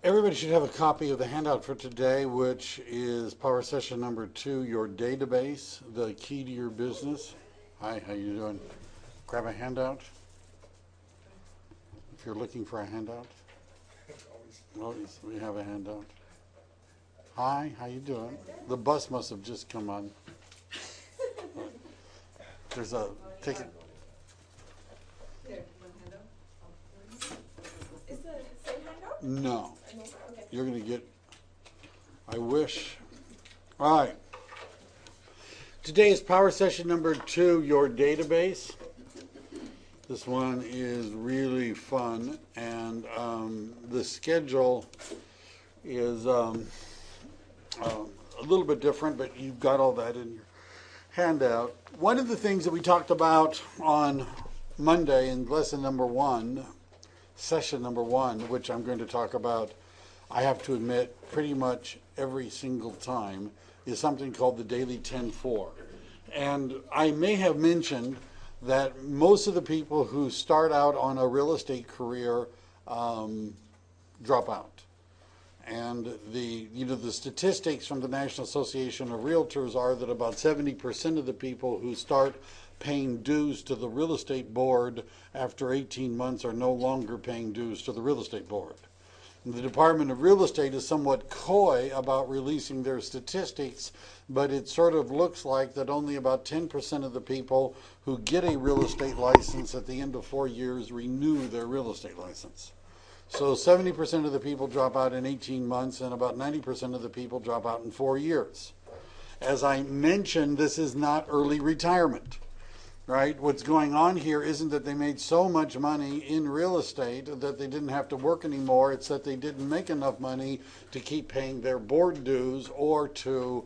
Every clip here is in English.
Everybody should have a copy of the handout for today, which is Power Session number 2, your database, the key to your business. Hi, how you doing? Grab a handout if you're looking for a handout. Always, we have a handout. Hi, how you doing? The bus must have just come on. There's a ticket. Here, one handout. Is the same handout? No, Okay. you're going to get, I wish. All right. Today is Power Session number 2, your database. This one is really fun, and the schedule is a little bit different, but you've got all that in your handout. One of the things that we talked about on Monday in lesson number 1, session number 1, which I'm going to talk about, I have to admit, pretty much every single time, is something called the Daily 10-4. And I may have mentioned that most of the people who start out on a real estate career drop out. And the statistics from the National Association of Realtors are that about 70% of the people who start paying dues to the real estate board after 18 months are no longer paying dues to the real estate board. And the Department of Real Estate is somewhat coy about releasing their statistics, but it sort of looks like that only about 10% of the people who get a real estate license at the end of 4 years renew their real estate license. So 70% of the people drop out in 18 months, and about 90% of the people drop out in 4 years. As I mentioned, this is not early retirement, right? What's going on here isn't that they made so much money in real estate that they didn't have to work anymore. It's that they didn't make enough money to keep paying their board dues or to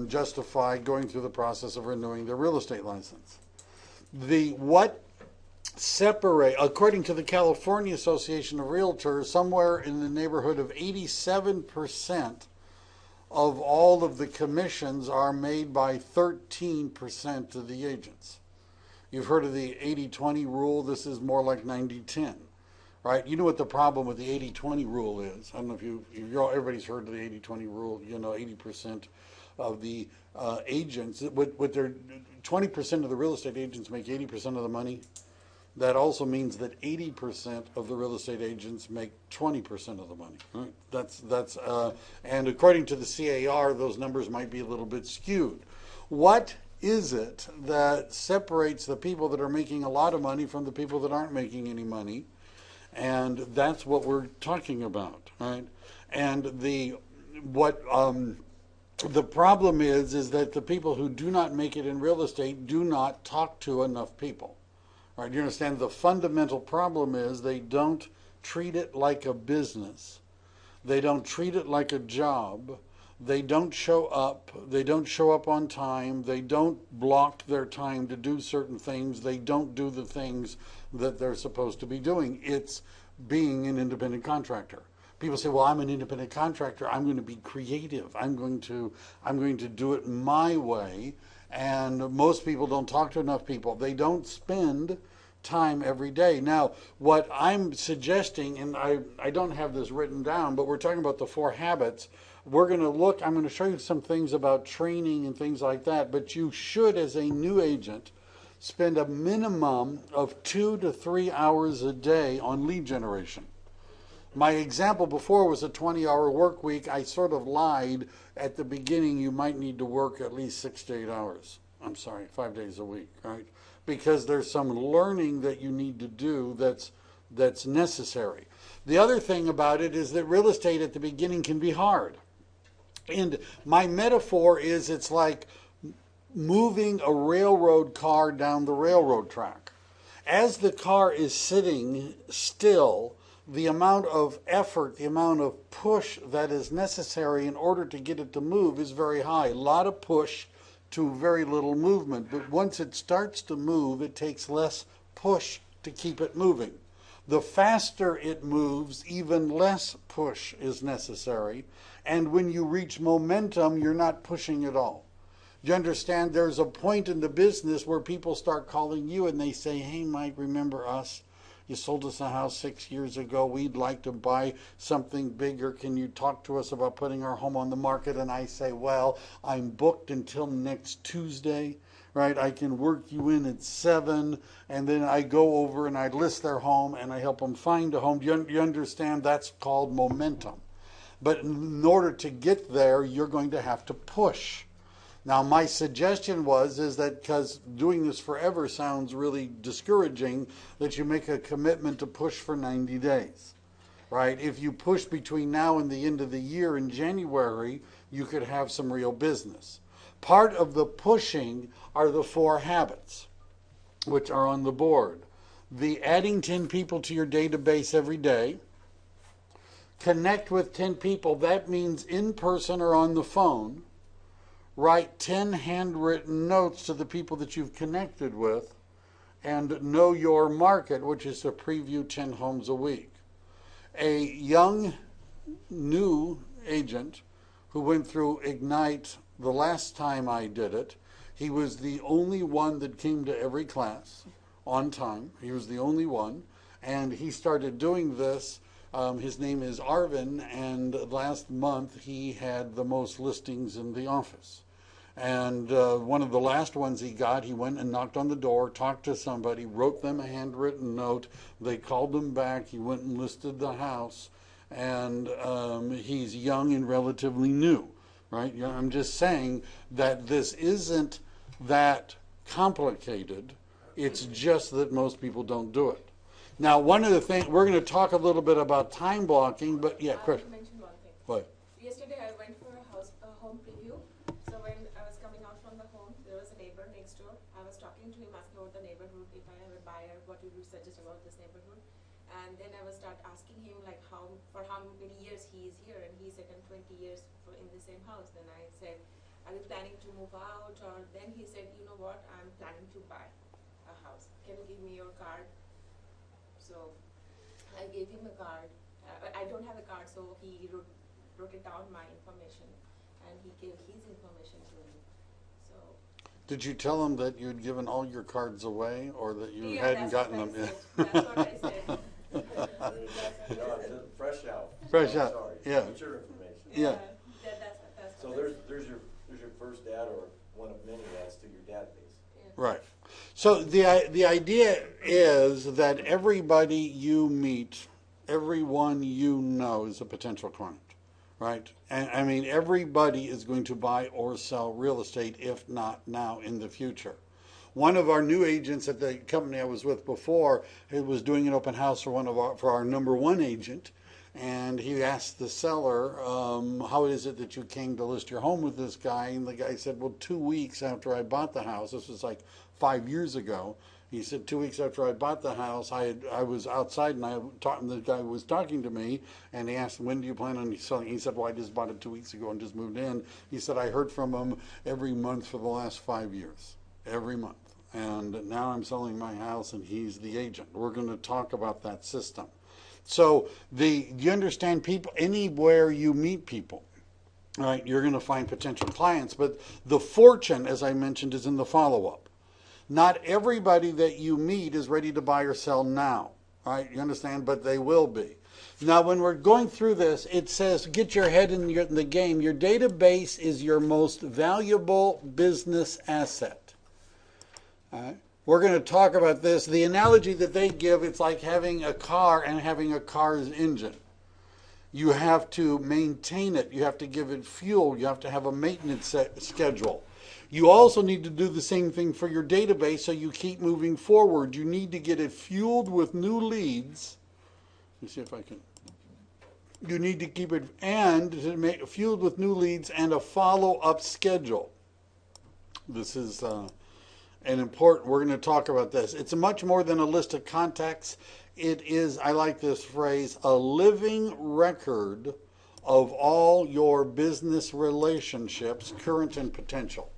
justify going through the process of renewing their real estate license. According to the California Association of Realtors, somewhere in the neighborhood of 87% of all of the commissions are made by 13% of the agents. You've heard of the 80-20 rule. This is more like 90-10, right? You know what the problem with the 80-20 rule is. I don't know if everybody's heard of the 80-20 rule. 80% of the agents, what they're 20% of the real estate agents make 80% of the money. That also means that 80% of the real estate agents make 20% of the money. Right? And according to the CAR, those numbers might be a little bit skewed. What is it that separates the people that are making a lot of money from the people that aren't making any money? And that's what we're talking about, right? And the problem is that the people who do not make it in real estate do not talk to enough people. Right, you understand the fundamental problem is they don't treat it like a business. They don't treat it like a job. They don't show up. They don't show up on time. They don't block their time to do certain things. They don't do the things that they're supposed to be doing. It's being an independent contractor. People say, well, I'm an independent contractor. I'm going to be creative. I'm going to do it my way. And most people don't talk to enough people. They don't spend time every day. Now, what I'm suggesting, and I don't have this written down, but we're talking about the 4 habits. I'm going to show you some things about training and things like that, but you should, as a new agent, spend a minimum of 2 to 3 hours a day on lead generation. My example before was a 20-hour work week. I sort of lied. At the beginning, you might need to work at least 6 to 8 hours. 5 days a week, right? Because there's some learning that you need to do that's necessary. The other thing about it is that real estate at the beginning can be hard. And my metaphor is it's like moving a railroad car down the railroad track. As the car is sitting still, the amount of effort, the amount of push that is necessary in order to get it to move is very high. A lot of push to very little movement. But once it starts to move, it takes less push to keep it moving. The faster it moves, even less push is necessary. And when you reach momentum, you're not pushing at all. You understand there's a point in the business where people start calling you and they say, hey, Mike, remember us? you sold us a house 6 years ago. We'd like to buy something bigger. Can you talk to us about putting our home on the market? And I say, well, I'm booked until next Tuesday, right? I can work you in at 7, and then I go over and I list their home and I help them find a home. You understand? That's called momentum. But in order to get there, you're going to have to push. Now, my suggestion is that because doing this forever sounds really discouraging, that you make a commitment to push for 90 days, right? If you push between now and the end of the year in January, you could have some real business. Part of the pushing are the 4 habits, which are on the board. The adding 10 people to your database every day. Connect with 10 people. That means in person or on the phone. Write 10 handwritten notes to the people that you've connected with, and know your market, which is to preview 10 homes a week. A young, new agent who went through Ignite the last time I did it, he was the only one that came to every class on time. He was the only one, and he started doing this. His name is Arvin, and last month he had the most listings in the office. And one of the last ones he got, he went and knocked on the door, talked to somebody, wrote them a handwritten note. They called him back. He went and listed the house. And he's young and relatively new, right? You know, I'm just saying that this isn't that complicated. It's just that most people don't do it. Now, one of the things, we're going to talk a little bit about time blocking, but yeah, Chris. I want to mention one thing. What? Yesterday I went for a home preview. So when I was coming out from the home, there was a neighbor next door. I was talking to him, asking about the neighborhood. If I have a buyer, what would you suggest about this neighborhood? And then I was start asking him like for how many years he is here, and he said in 20 years in the same house. Then I said, are you planning to move out? Or then he said, you know what, I'm planning to buy a house. Can you give me your card? So I gave him a card. I don't have a card, so he wrote it down, my information, and he gave his information to me. So. Did you tell him that you'd given all your cards away, or that you Yeah, hadn't gotten them yet? yet? That's what I said. Fresh out. Fresh Oh, out, sorry. yeah. That's your information. Yeah. That's So what I there's your first data, or one of many adds to your database. said. Right. So the idea is that everybody you meet, everyone you know is a potential client, right? And I mean, everybody is going to buy or sell real estate, if not now, in the future. One of our new agents at the company I was with before, he was doing an open house for our number 1 agent, and he asked the seller, how is it that you came to list your home with this guy? And the guy said, well, 2 weeks after I bought the house, this was like 5 years ago. He said 2 weeks after I bought the house, I was outside, and the guy was talking to me, and he asked, when do you plan on selling? He said, well, I just bought it 2 weeks ago and just moved in. He said, I heard from him every month for the last 5 years, every month. And now I'm selling my house, and he's the agent. We're going to talk about that system. So you understand, people, anywhere you meet people, right, you're going to find potential clients. But the fortune, as I mentioned, is in the follow-up. Not everybody that you meet is ready to buy or sell now, right? You understand? But they will be. Now, when we're going through this, it says get your head in the game. Your database is your most valuable business asset. All right? We're going to talk about this. The analogy that they give, it's like having a car and having a car's engine. You have to maintain it. You have to give it fuel. You have to have a maintenance schedule. You also need to do the same thing for your database so you keep moving forward. You need to get it fueled with new leads. Let me see if I can. You need to keep it fueled with new leads and a follow-up schedule. This is an important, we're going to talk about this. It's much more than a list of contacts. It is, I like this phrase, a living record of all your business relationships, current and potential.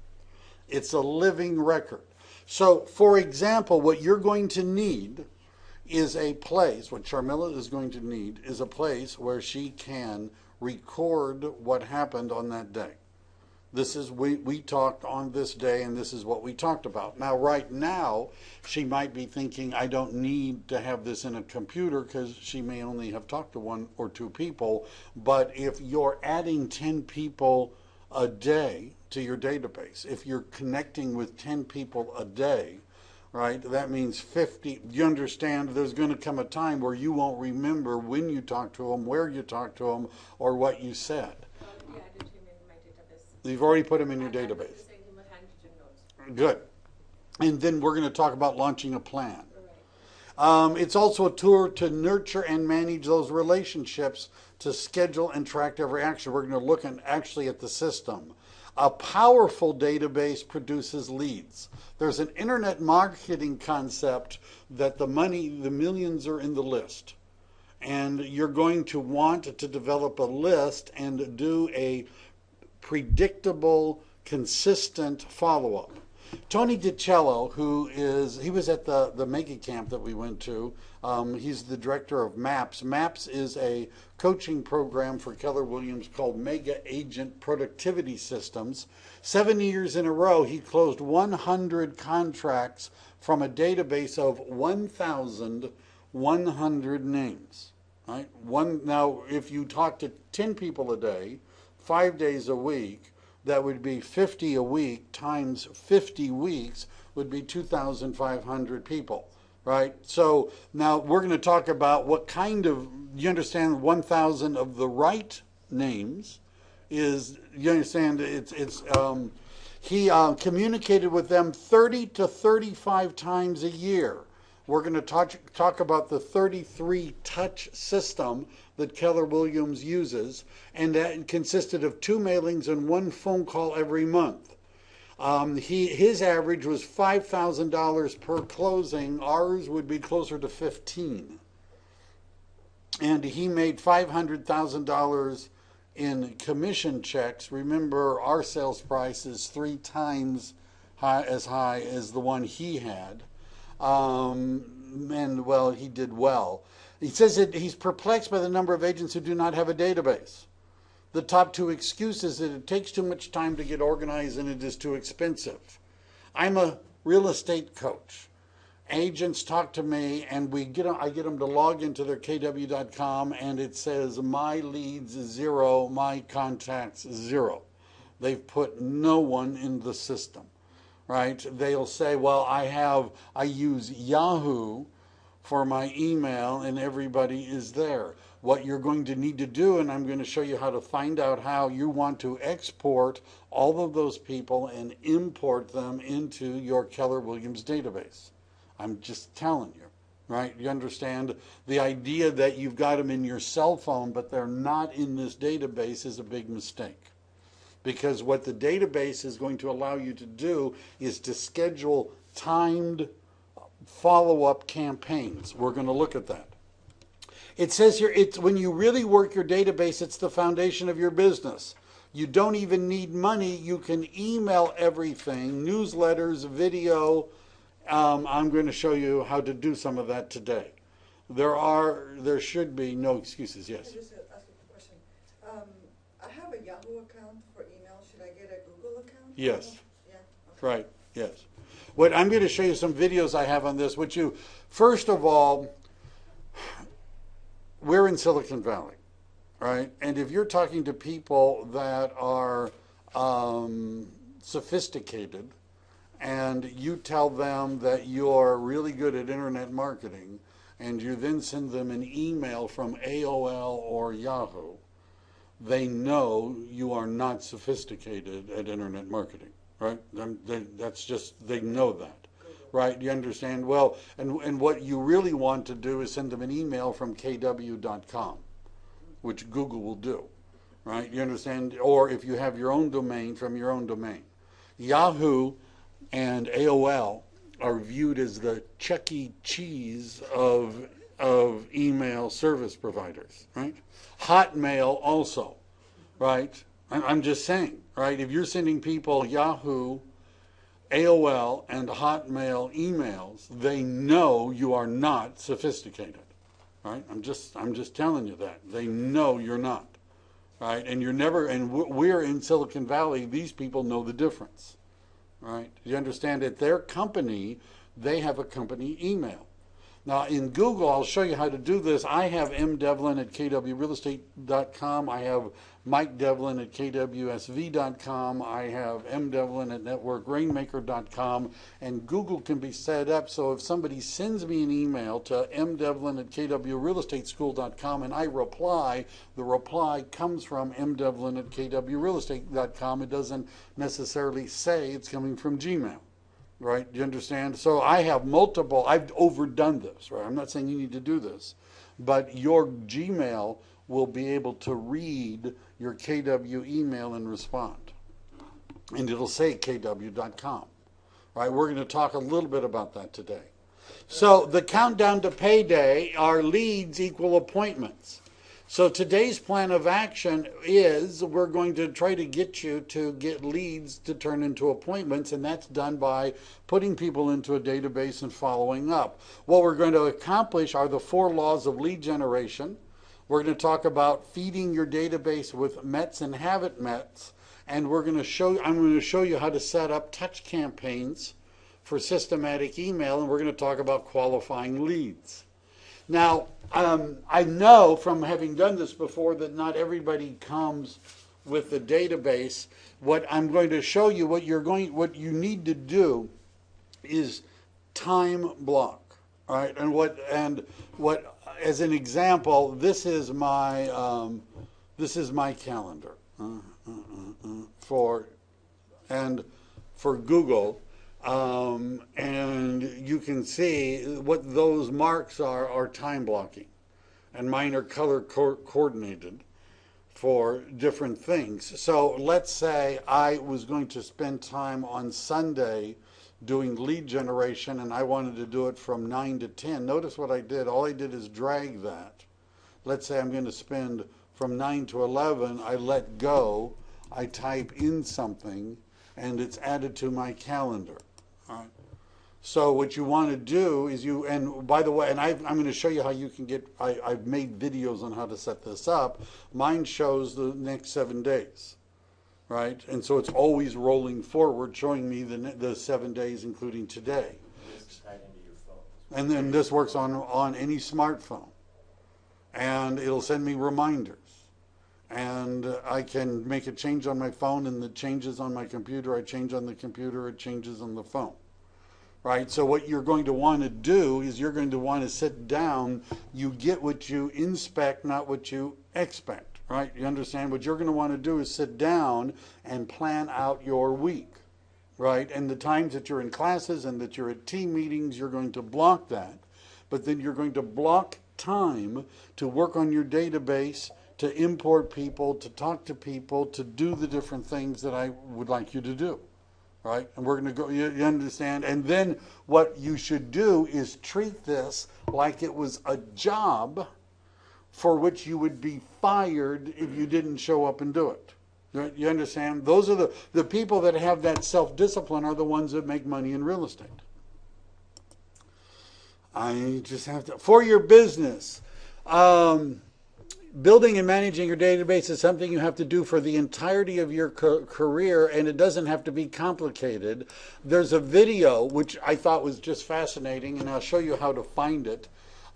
It's a living record. So, for example, what you're going to need is a place, what Sharmila is going to need is a place where she can record what happened on that day. We talked on this day, and this is what we talked about. Now, right now, she might be thinking, I don't need to have this in a computer because she may only have talked to one or two people. But if you're adding 10 people a day to your database, if you're connecting with 10 people a day, right, that means 50. You understand there's going to come a time where you won't remember when you talked to them, where you talked to them, or what you said. Yeah, I did him in my database. You've already put them in your I was database. just sending him a handwritten notes. Good. And then we're going to talk about launching a plan. Right. It's also a tool to nurture and manage those relationships, to schedule and track every action. We're going to look actually at the system. A powerful database produces leads. There's an internet marketing concept that the millions are in the list. And you're going to want to develop a list and do a predictable, consistent follow-up. Tony DiCello, he was at the Mega Camp that we went to. He's the director of MAPS. MAPS is a coaching program for Keller Williams called Mega Agent Productivity Systems. 7 years in a row, he closed 100 contracts from a database of 1,100 names. Right? Now, if you talk to 10 people a day, 5 days a week, that would be 50 a week times 50 weeks would be 2,500 people, right? So now we're going to talk about what kind of, you understand 1,000 of the right names is, you understand, he communicated with them 30 to 35 times a year. We're going to talk about the 33 touch system that Keller Williams uses, and that consisted of 2 mailings and 1 phone call every month. His average was $5,000 per closing. Ours would be closer to 15. And he made $500,000 in commission checks. Remember, our sales price is 3 times as high as the one he had. And well, he did well. He says that he's perplexed by the number of agents who do not have a database. The top 2 excuses that it takes too much time to get organized and it is too expensive. I'm a real estate coach. Agents talk to me and I get them to log into their kw.com and it says my leads 0, my contacts 0. They've put no one in the system. Right? They'll say, well, I use Yahoo for my email and everybody is there. What you're going to need to do, and I'm going to show you how to find out how you want to export all of those people and import them into your Keller Williams database. I'm just telling you, right? You understand the idea that you've got them in your cell phone, but they're not in this database is a big mistake. Because what the database is going to allow you to do is to schedule timed follow-up campaigns. We're going to look at that. It says here, it's when you really work your database, it's the foundation of your business. You don't even need money. You can email everything, newsletters, video. I'm going to show you how to do some of that today. There should be no excuses. Yes. I just ask a question. I have a Yahoo account for email. Should I get a Google account? Yes. Yeah. Okay. Right, yes. What I'm going to show you some videos I have on this, first of all, we're in Silicon Valley, right? And if you're talking to people that are sophisticated and you tell them that you're really good at internet marketing and you then send them an email from AOL or Yahoo, they know you are not sophisticated at internet marketing, right? That's just, they know that, right? You understand? Well, and what you really want to do is send them an email from kw.com, which Google will do, right? You understand? Or if you have your own domain, from your own domain. Yahoo and AOL are viewed as the Chuck E. Cheese of email service providers, right? Hotmail also, right? I'm just saying, right? If you're sending people Yahoo, AOL, and Hotmail emails, they know you are not sophisticated, right? I'm just telling you that. They know you're not, right? And you're never, and we're in Silicon Valley, these people know the difference, right? You understand that their company, they have a company email. Now, in Google, I'll show you how to do this. I have mdevlin at kwrealestate.com. I have Mike Devlin at kwsv.com. I have mdevlin at networkrainmaker.com. And Google can be set up so if somebody sends me an email to mdevlin at kwrealestateschool.com and I reply, the reply comes from mdevlin at kwrealestate.com. It doesn't necessarily say it's coming from Gmail. Right? Do you understand? So I have multiple, I've overdone this, right? I'm not saying you need to do this, but your Gmail will be able to read your KW email and respond. And it'll say kw.com. Right? We're going to talk a little bit about that today. So the countdown to payday are leads equal appointments. So today's plan of action is we're going to try to get you to get leads to turn into appointments, and that's done by putting people into a database and following up. What we're going to accomplish are the 4 laws of lead generation. We're going to talk about feeding your database with METs and haven't METs, and I'm going to show you how to set up touch campaigns for systematic email, and we're going to talk about qualifying leads. Now, I know from having done this before that not everybody comes with the database. What I'm going to show you, what you need to do is time block, right? And what as an example, this is my calendar for Google. And you can see what those marks are time blocking. And mine are color coordinated for different things. So let's say I was going to spend time on Sunday doing lead generation and I wanted to do it from 9 to 10. Notice what I did. All I did is drag that. Let's say I'm going to spend from 9 to 11. I let go. I type in something and it's added to my calendar. All right. So what you want to do is and by the way, and I'm going to show you how you can get, I've made videos on how to set this up. Mine shows the next 7 days, right? And so it's always rolling forward, showing me the 7 days, including today. It's tied into your phone. And then this works on any smartphone. And it'll send me reminders. And I can make a change on my phone, and the changes on my computer, I change on the computer, it changes on the phone. Right? So what you're going to want to do is you're going to want to sit down. You get what you inspect, not what you expect. Right? You understand? What you're going to want to do is sit down and plan out your week. Right? And the times that you're in classes and that you're at team meetings, you're going to block that. But then you're going to block time to work on your database, to import people, to talk to people, to do the different things that I would like you to do, right? And we're going to go, you understand? And then what you should do is treat this like it was a job for which you would be fired if you didn't show up and do it. You understand? Those are the people that have that self-discipline are the ones that make money in real estate. I just have to, for your business, building and managing your database is something you have to do for the entirety of your career, and it doesn't have to be complicated. There's a video which I thought was just fascinating, and I'll show you how to find it.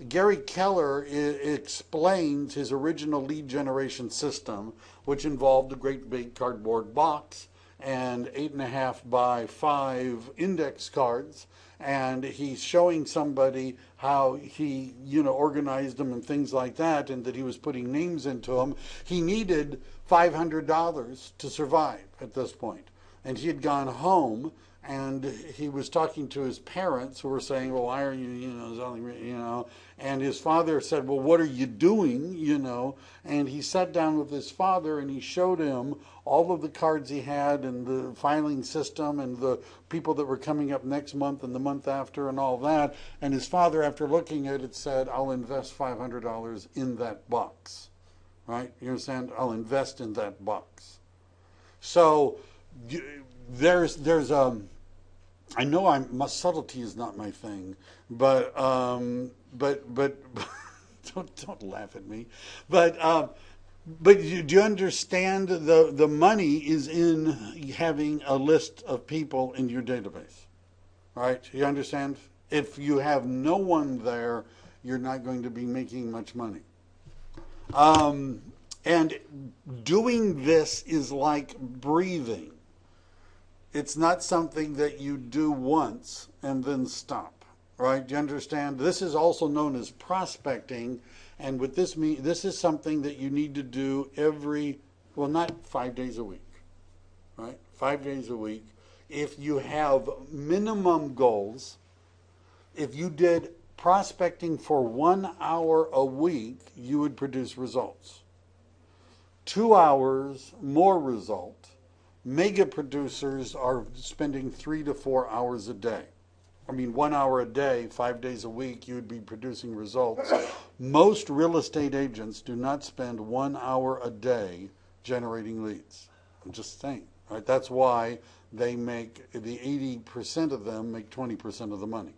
Gary Keller explains his original lead generation system, which involved a great big cardboard box and 8.5 by 5 index cards. And he's showing somebody how he, organized them and things like that, and that he was putting names into them. He needed $500 to survive at this point. And he had gone home, and he was talking to his parents who were saying, well, why are you, and his father said, well, what are you doing, and he sat down with his father and he showed him all of the cards he had and the filing system and the people that were coming up next month and the month after and all that. And his father, after looking at it, said, I'll invest $500 in that box, right? You understand? I'll invest in that box. So there's I know subtlety is not my thing, but don't laugh at me. But But do you understand the money is in having a list of people in your database, right? You understand? If you have no one there, you're not going to be making much money. And doing this is like breathing. It's not something that you do once and then stop, right? Do you understand? This is also known as prospecting, and what this means, this is something that you need to do not 5 days a week, right? 5 days a week. If you have minimum goals, if you did prospecting for 1 hour a week, you would produce results. 2 hours, more result. Mega producers are spending 3 to 4 hours a day. 1 hour a day, 5 days a week, you would be producing results. Most real estate agents do not spend 1 hour a day generating leads. I'm just saying, right? That's why they make, the 80% of them make 20% of the money,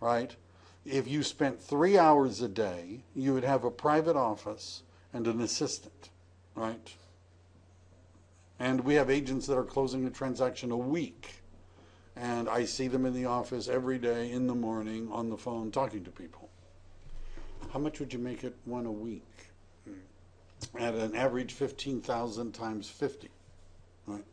right? If you spent 3 hours a day, you would have a private office and an assistant, right? And we have agents that are closing a transaction a week. And I see them in the office every day in the morning on the phone talking to people. How much would you make it one a week? At an average 15,000 times 50, right?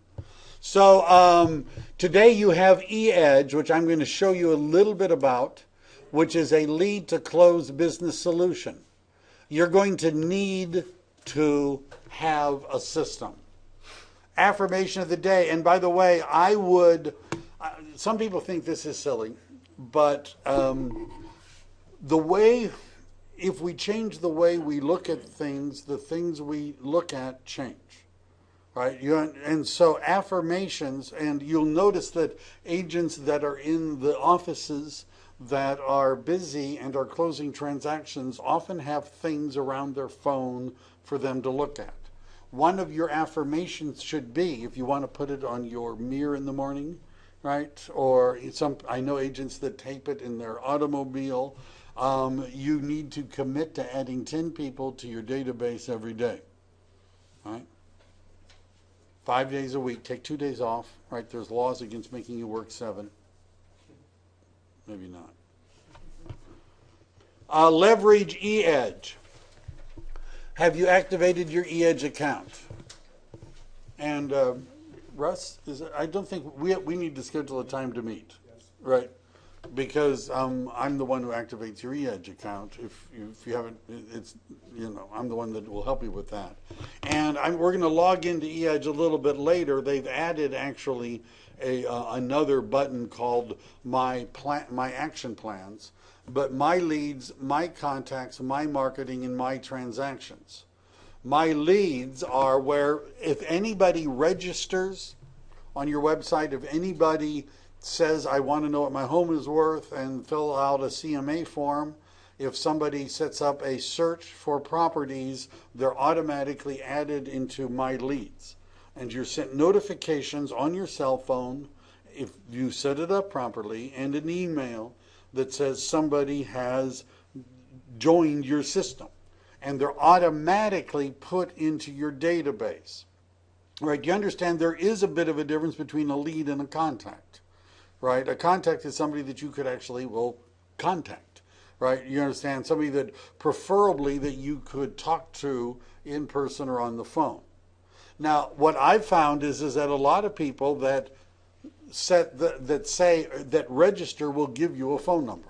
So today you have eEdge, which I'm going to show you a little bit about, which is a lead to close business solution. You're going to need to have a system. Affirmation of the day. And by the way, some people think this is silly, but if we change the way we look at things, the things we look at change, right? And so affirmations, and you'll notice that agents that are in the offices that are busy and are closing transactions often have things around their phone for them to look at. One of your affirmations should be, if you want to put it on your mirror in the morning, right? Or I know agents that tape it in their automobile. You need to commit to adding 10 people to your database every day, right? 5 days a week. Take 2 days off, right? There's laws against making you work 7. Maybe not. Leverage eEdge. Have you activated your eEdge account? And Russ, I don't think we need to schedule a time to meet, yes. Right? Because I'm the one who activates your eEdge account. If you haven't, I'm the one that will help you with that. And we're going to log into eEdge a little bit later. They've added actually another button called My Action Plans. But my leads, my contacts, my marketing, and my transactions. My leads are where if anybody registers on your website, if anybody says, I want to know what my home is worth and fill out a CMA form, if somebody sets up a search for properties, they're automatically added into my leads. And you're sent notifications on your cell phone, if you set it up properly, and an email that says somebody has joined your system, and they're automatically put into your database. Right? You understand there is a bit of a difference between a lead and a contact. Right? A contact is somebody that you could actually contact. Right? You understand? Somebody that preferably that you could talk to in person or on the phone. Now, what I've found is that a lot of people that register will give you a phone number,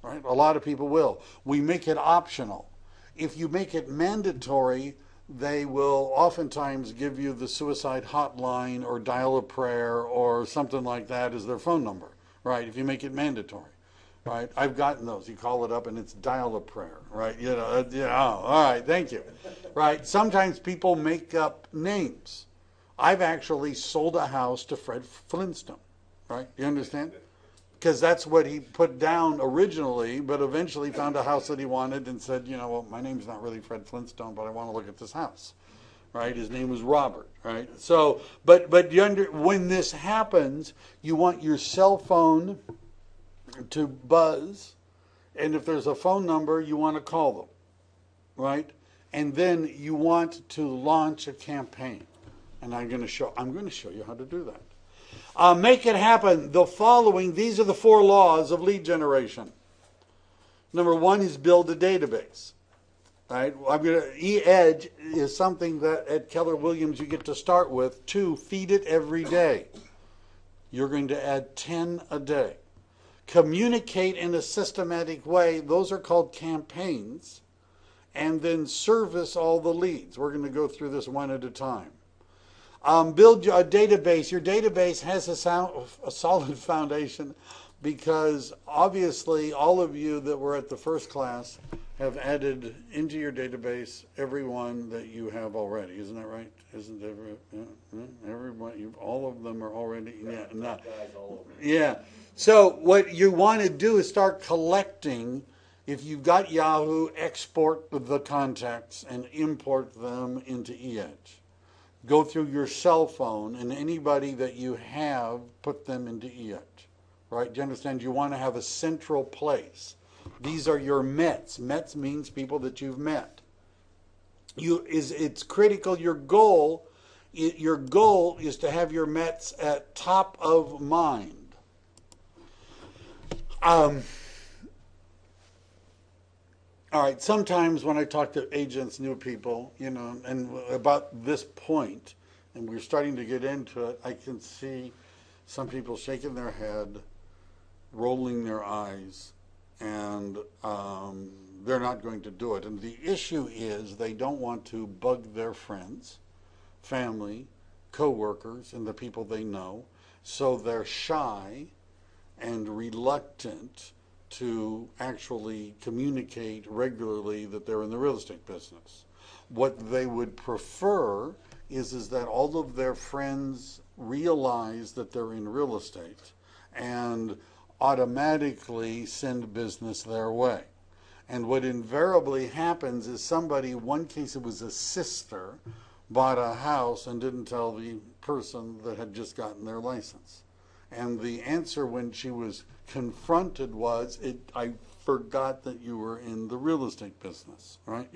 right? A lot of people will. We make it optional. If you make it mandatory, they will oftentimes give you the suicide hotline or dial a prayer or something like that as their phone number, right? If you make it mandatory, right? I've gotten those. You call it up and it's dial a prayer, right? All right, thank you, right? Sometimes people make up names. I've actually sold a house to Fred Flintstone. Right? You understand? Because that's what he put down originally, but eventually found a house that he wanted and said, my name's not really Fred Flintstone, but I want to look at this house. Right? His name was Robert. Right? So, but when this happens, you want your cell phone to buzz, and if there's a phone number, you want to call them. Right? and then you want to launch a campaign. And I'm going to show you how to do that. Make it happen. The following, these are the 4 laws of lead generation. Number 1 is build a database. Right? E-Edge is something that at Keller Williams you get to start with. 2, feed it every day. You're going to add 10 a day. Communicate in a systematic way. Those are called campaigns. And then service all the leads. We're going to go through this one at a time. Build a database. Your database has a solid foundation because obviously all of you that were at the first class have added into your database everyone that you have already. Isn't that right? Isn't everyone? All of them are already. Yeah. No. Yeah. So what you want to do is start collecting. If you've got Yahoo, export the contacts and import them into eEdge. Go through your cell phone and anybody that you have, put them into eEdge. Right? Do you understand? You want to have a central place. These are your METs. METs means people that you've met. It's critical. Your goal is to have your METs at top of mind. All right. Sometimes when I talk to agents, new people, and about this point, and we're starting to get into it, I can see some people shaking their head, rolling their eyes, and they're not going to do it. And the issue is they don't want to bug their friends, family, co-workers, and the people they know, so they're shy and reluctant to actually communicate regularly that they're in the real estate business. What they would prefer is that all of their friends realize that they're in real estate and automatically send business their way. And what invariably happens is somebody, one case it was a sister, bought a house and didn't tell the person that had just gotten their license. And the answer when she was confronted was, I forgot that you were in the real estate business, right?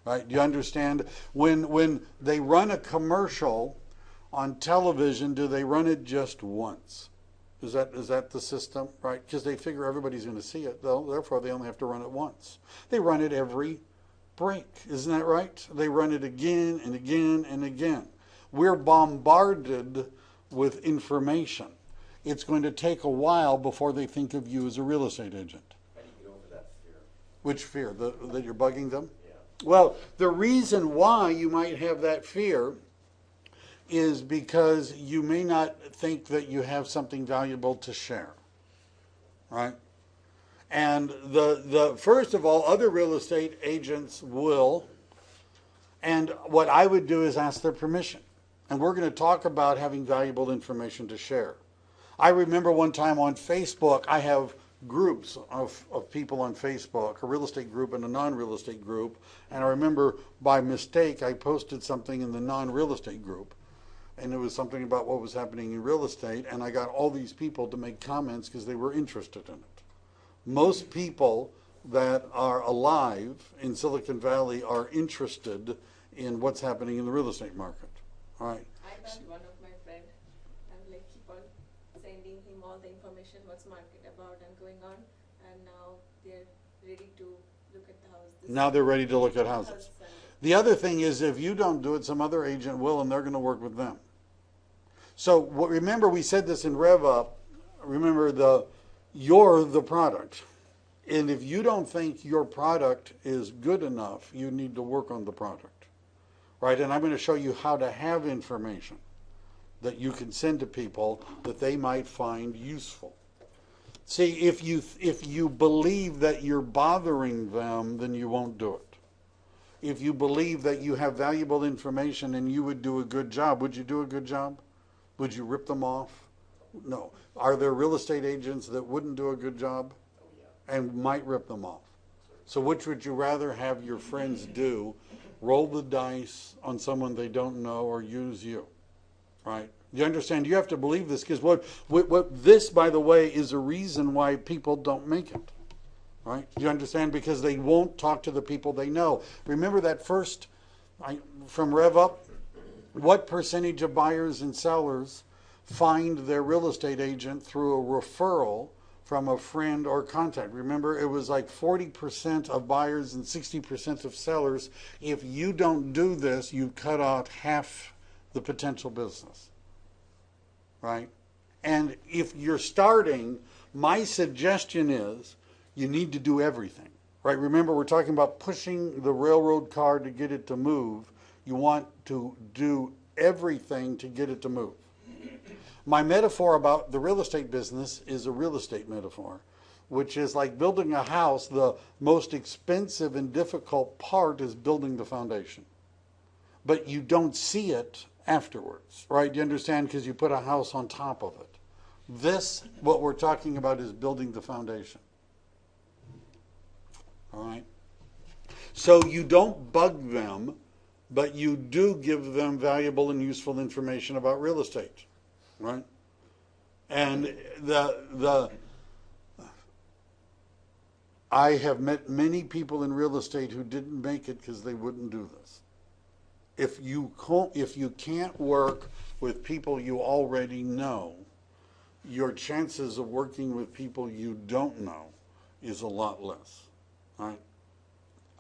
Right? Do you understand? When they run a commercial on television, do they run it just once? Is that the system, right? Because they figure everybody's going to see it, though. Therefore, they only have to run it once. They run it every break. Isn't that right? They run it again and again and again. We're bombarded with information. It's going to take a while before they think of you as a real estate agent. How do you get over that fear? Which fear? That you're bugging them? Yeah. Well, the reason why you might have that fear is because you may not think that you have something valuable to share, right? And the first of all, other real estate agents will, and what I would do is ask their permission. And we're going to talk about having valuable information to share. I remember one time on Facebook, I have groups of people on Facebook, a real estate group and a non-real estate group. And I remember by mistake, I posted something in the non-real estate group. And it was something about what was happening in real estate. And I got all these people to make comments because they were interested in it. Most people that are alive in Silicon Valley are interested in what's happening in the real estate market. All right. I got one of my friend and keep on sending him all the information what's market about and going on, and now they're ready to look at the house. Now they're ready to look at houses. The other thing is if you don't do it, some other agent will, and they're going to work with them. So remember, we said this in Rev Up. Remember, you're the product. And if you don't think your product is good enough, you need to work on the product. Right? And I'm going to show you how to have information that you can send to people that they might find useful. See, if you believe that you're bothering them, then you won't do it. If you believe that you have valuable information and you would do a good job, would you do a good job? Would you rip them off? No. Are there real estate agents that wouldn't do a good job and might rip them off? So which would you rather have your friends do? Roll the dice on someone they don't know or use you, right? You understand? You have to believe this because what this, by the way, is a reason why people don't make it. right? Do you understand? Because they won't talk to the people they know. Remember that first, from Rev Up, what percentage of buyers and sellers find their real estate agent through a referral from a friend or contact? Remember, it was like 40% of buyers and 60% of sellers. If you don't do this, you cut out half the potential business, right? And if you're starting, my suggestion is you need to do everything, right? Remember, we're talking about pushing the railroad car to get it to move. You want to do everything to get it to move. My metaphor about the real estate business is a real estate metaphor, which is like building a house. The most expensive and difficult part is building the foundation. But you don't see it afterwards, right? You understand? Because you put a house on top of it. This, what we're talking about, is building the foundation. All right? So you don't bug them, but you do give them valuable and useful information about real estate. Right? And I have met many people in real estate who didn't make it because they wouldn't do this. If you can't work with people you already know, your chances of working with people you don't know is a lot less. Right?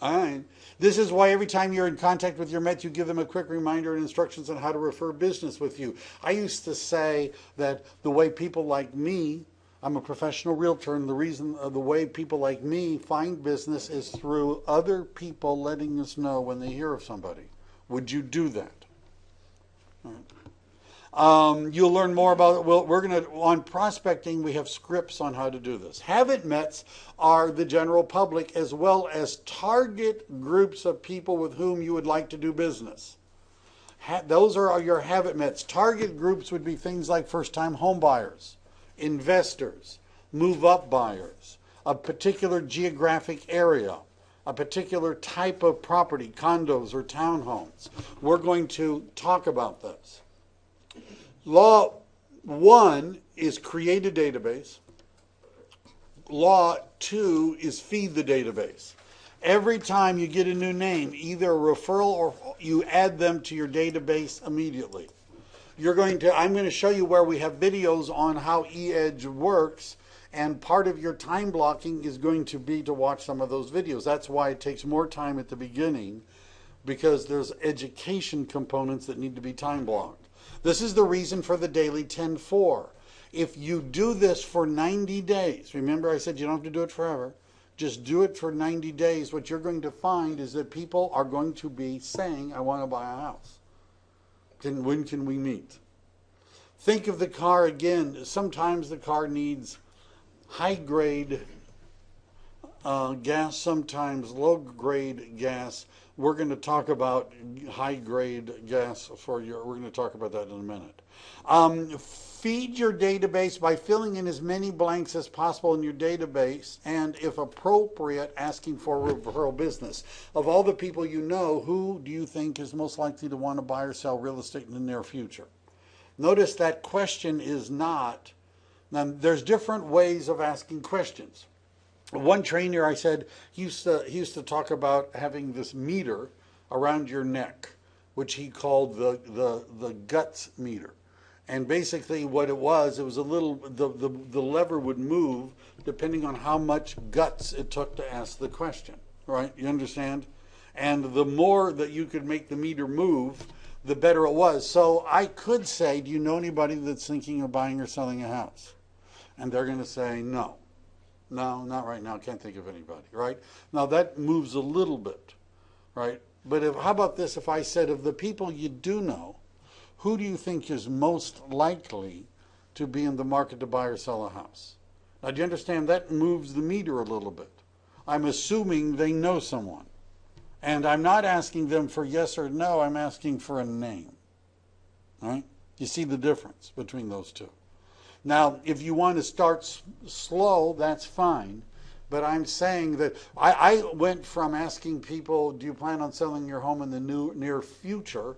All right. This is why every time you're in contact with your Met, you give them a quick reminder and instructions on how to refer business with you. I used to say that the way people like me, I'm a professional realtor, and the reason the way people like me find business is through other people letting us know when they hear of somebody. Would you do that? All right. You'll learn more about it. Well, we're going to, on prospecting, we have scripts on how to do this. Haven't Mets are the general public as well as target groups of people with whom you would like to do business. Those are your haven't Mets. Target groups would be things like first-time home buyers, investors, move-up buyers, a particular geographic area, a particular type of property, condos or townhomes. We're going to talk about this. Law 1 is create a database. Law 2 is feed the database. Every time you get a new name, either a referral or you add them to your database immediately. I'm going to show you where we have videos on how eEdge works, and part of your time blocking is going to be to watch some of those videos. That's why it takes more time at the beginning, because there's education components that need to be time blocked. This is the reason for the daily 10-4. If you do this for 90 days, remember I said you don't have to do it forever, just do it for 90 days, what you're going to find is that people are going to be saying, I want to buy a house. When can we meet? Think of the car again. Sometimes the car needs high-grade gas, sometimes low-grade gas. We're going to talk about high-grade gas we're going to talk about that in a minute. Feed your database by filling in as many blanks as possible in your database, and if appropriate, asking for referral business. Of all the people you know, who do you think is most likely to want to buy or sell real estate in the near future? Notice that question is not. Now, there's different ways of asking questions. One trainer, I said, he used to talk about having this meter around your neck, which he called the guts meter. And basically what it was a little, the lever would move depending on how much guts it took to ask the question, right? You understand? And the more that you could make the meter move, the better it was. So I could say, do you know anybody that's thinking of buying or selling a house? And they're going to say, no. No, not right now. Can't think of anybody, right? Now that moves a little bit, right? But how about this if I said, of the people you do know, who do you think is most likely to be in the market to buy or sell a house? Now, do you understand? That moves the meter a little bit. I'm assuming they know someone. And I'm not asking them for yes or no. I'm asking for a name. Right? You see the difference between those two. Now, if you want to start slow, that's fine. But I'm saying that I went from asking people, do you plan on selling your home in the near future,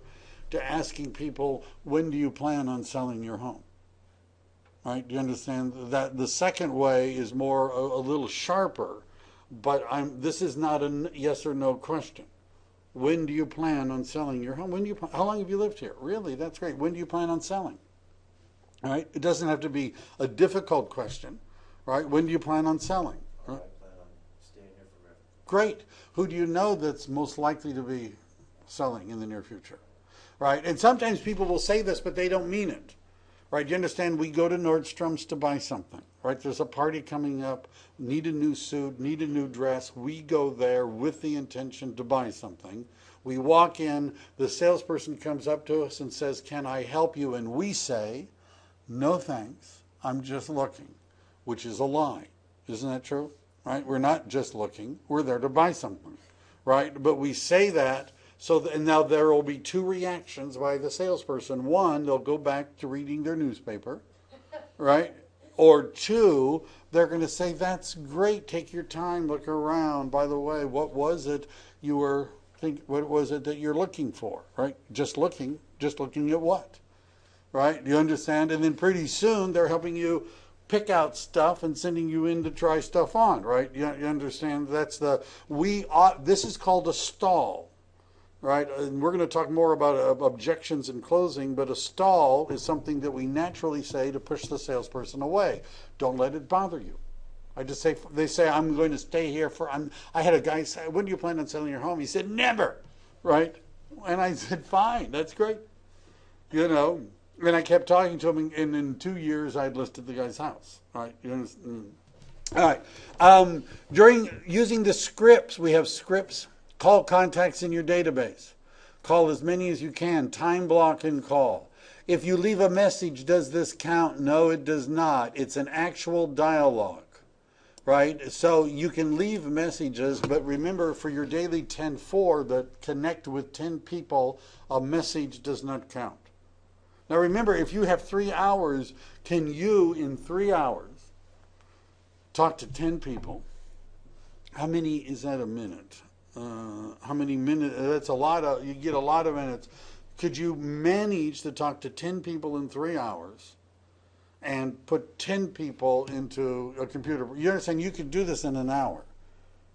to asking people, when do you plan on selling your home? Right? Do you understand that? The second way is more a little sharper. But this is not a yes or no question. When do you plan on selling your home? How long have you lived here? Really, that's great. When do you plan on selling? All right. It doesn't have to be a difficult question, right? When do you plan on selling? I Right? plan on staying here forever. Great. Who do you know that's most likely to be selling in the near future? Right? And sometimes people will say this, but they don't mean it. Right? You understand? We go to Nordstrom's to buy something. Right? There's a party coming up. Need a new suit. Need a new dress. We go there with the intention to buy something. We walk in. The salesperson comes up to us and says, "Can I help you?" And we say, "No, thanks. I'm just looking," which is a lie. Isn't that true? Right? We're not just looking. We're there to buy something. Right? But we say that. And now there will be two reactions by the salesperson. One, they'll go back to reading their newspaper, right? Or two, they're going to say, "That's great. Take your time. Look around. By the way, what was it what was it that you're looking for?" Right? Just looking at what? Right? Do you understand? And then pretty soon they're helping you pick out stuff and sending you in to try stuff on, right? You understand? This is called a stall. Right, and we're going to talk more about objections in closing, but a stall is something that we naturally say to push the salesperson away. Don't let it bother you. They say, "I'm going to stay here I had a guy say, "When do you plan on selling your home?" He said, "Never," right? And I said, "Fine, that's great." And I kept talking to him, and in 2 years I'd listed the guy's house, right? All right. During using the scripts, we have scripts. Call contacts in your database. Call as many as you can. Time block and call. If you leave a message, does this count? No, it does not. It's an actual dialogue, right? So you can leave messages, but remember for your daily 10-4 that connect with 10 people, a message does not count. Now remember, if you have 3 hours, can you in 3 hours talk to 10 people? How many is that a minute? How many minutes? That's a lot you get a lot of minutes. Could you manage to talk to 10 people in 3 hours and put 10 people into a computer? You understand? You could do this in an hour,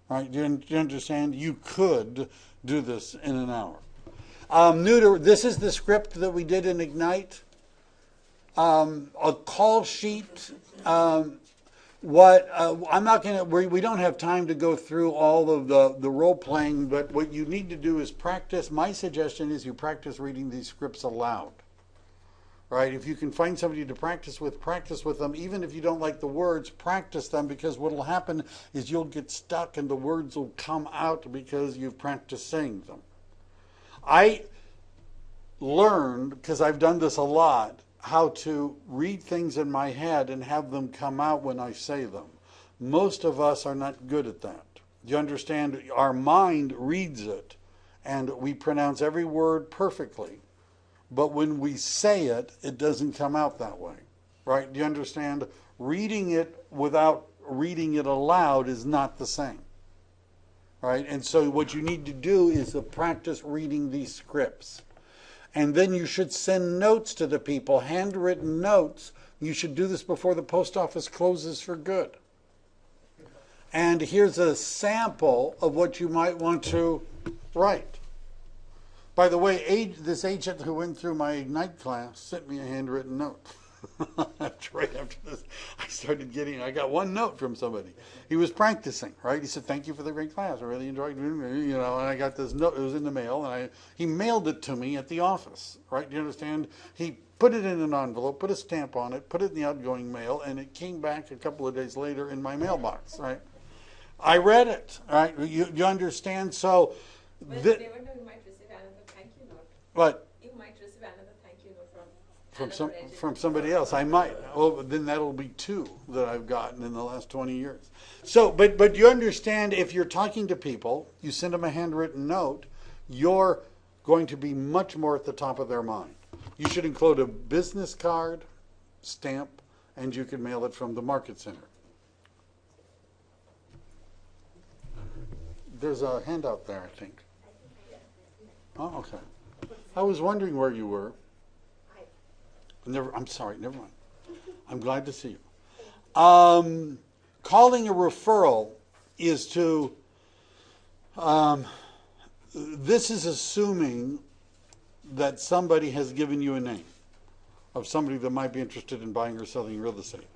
right? Do you understand? You could do this in an hour. This is the script that we did in Ignite. A call sheet. I'm not going to. We don't have time to go through all of the role playing, but what you need to do is practice. My suggestion is you practice reading these scripts aloud. Right? If you can find somebody to practice with them. Even if you don't like the words, practice them, because what will happen is you'll get stuck and the words will come out because you've practiced saying them. I learned, because I've done this a lot, how to read things in my head and have them come out when I say them. Most of us are not good at that. You understand? Our mind reads it and we pronounce every word perfectly. But when we say it, it doesn't come out that way. Right? Do you understand? Reading it without reading it aloud is not the same. Right? And so what you need to do is to practice reading these scripts. And then you should send notes to the people, handwritten notes. You should do this before the post office closes for good. And here's a sample of what you might want to write. By the way, this agent who went through my Ignite class sent me a handwritten note. Right after this, I got one note from somebody. He was practicing, right? He said, "Thank you for the great class. I really enjoyed it." And I got this note. It was in the mail, and he mailed it to me at the office, right? Do you understand? He put it in an envelope, put a stamp on it, put it in the outgoing mail, and it came back a couple of days later in my mailbox, right? I read it, right? You understand? So, Well, you never know, you might receive another thank you note. What? You might receive another thank you note From from somebody else. I might. Well, then that'll be 2 that I've gotten in the last 20 years. So, but you understand, if you're talking to people, you send them a handwritten note, you're going to be much more at the top of their mind. You should include a business card, stamp, and you can mail it from the Market Center. There's a handout there, I think. Oh, okay. I was wondering where you were. I'm sorry, never mind. I'm glad to see you. Calling a referral is to, this is assuming that somebody has given you a name of somebody that might be interested in buying or selling real estate.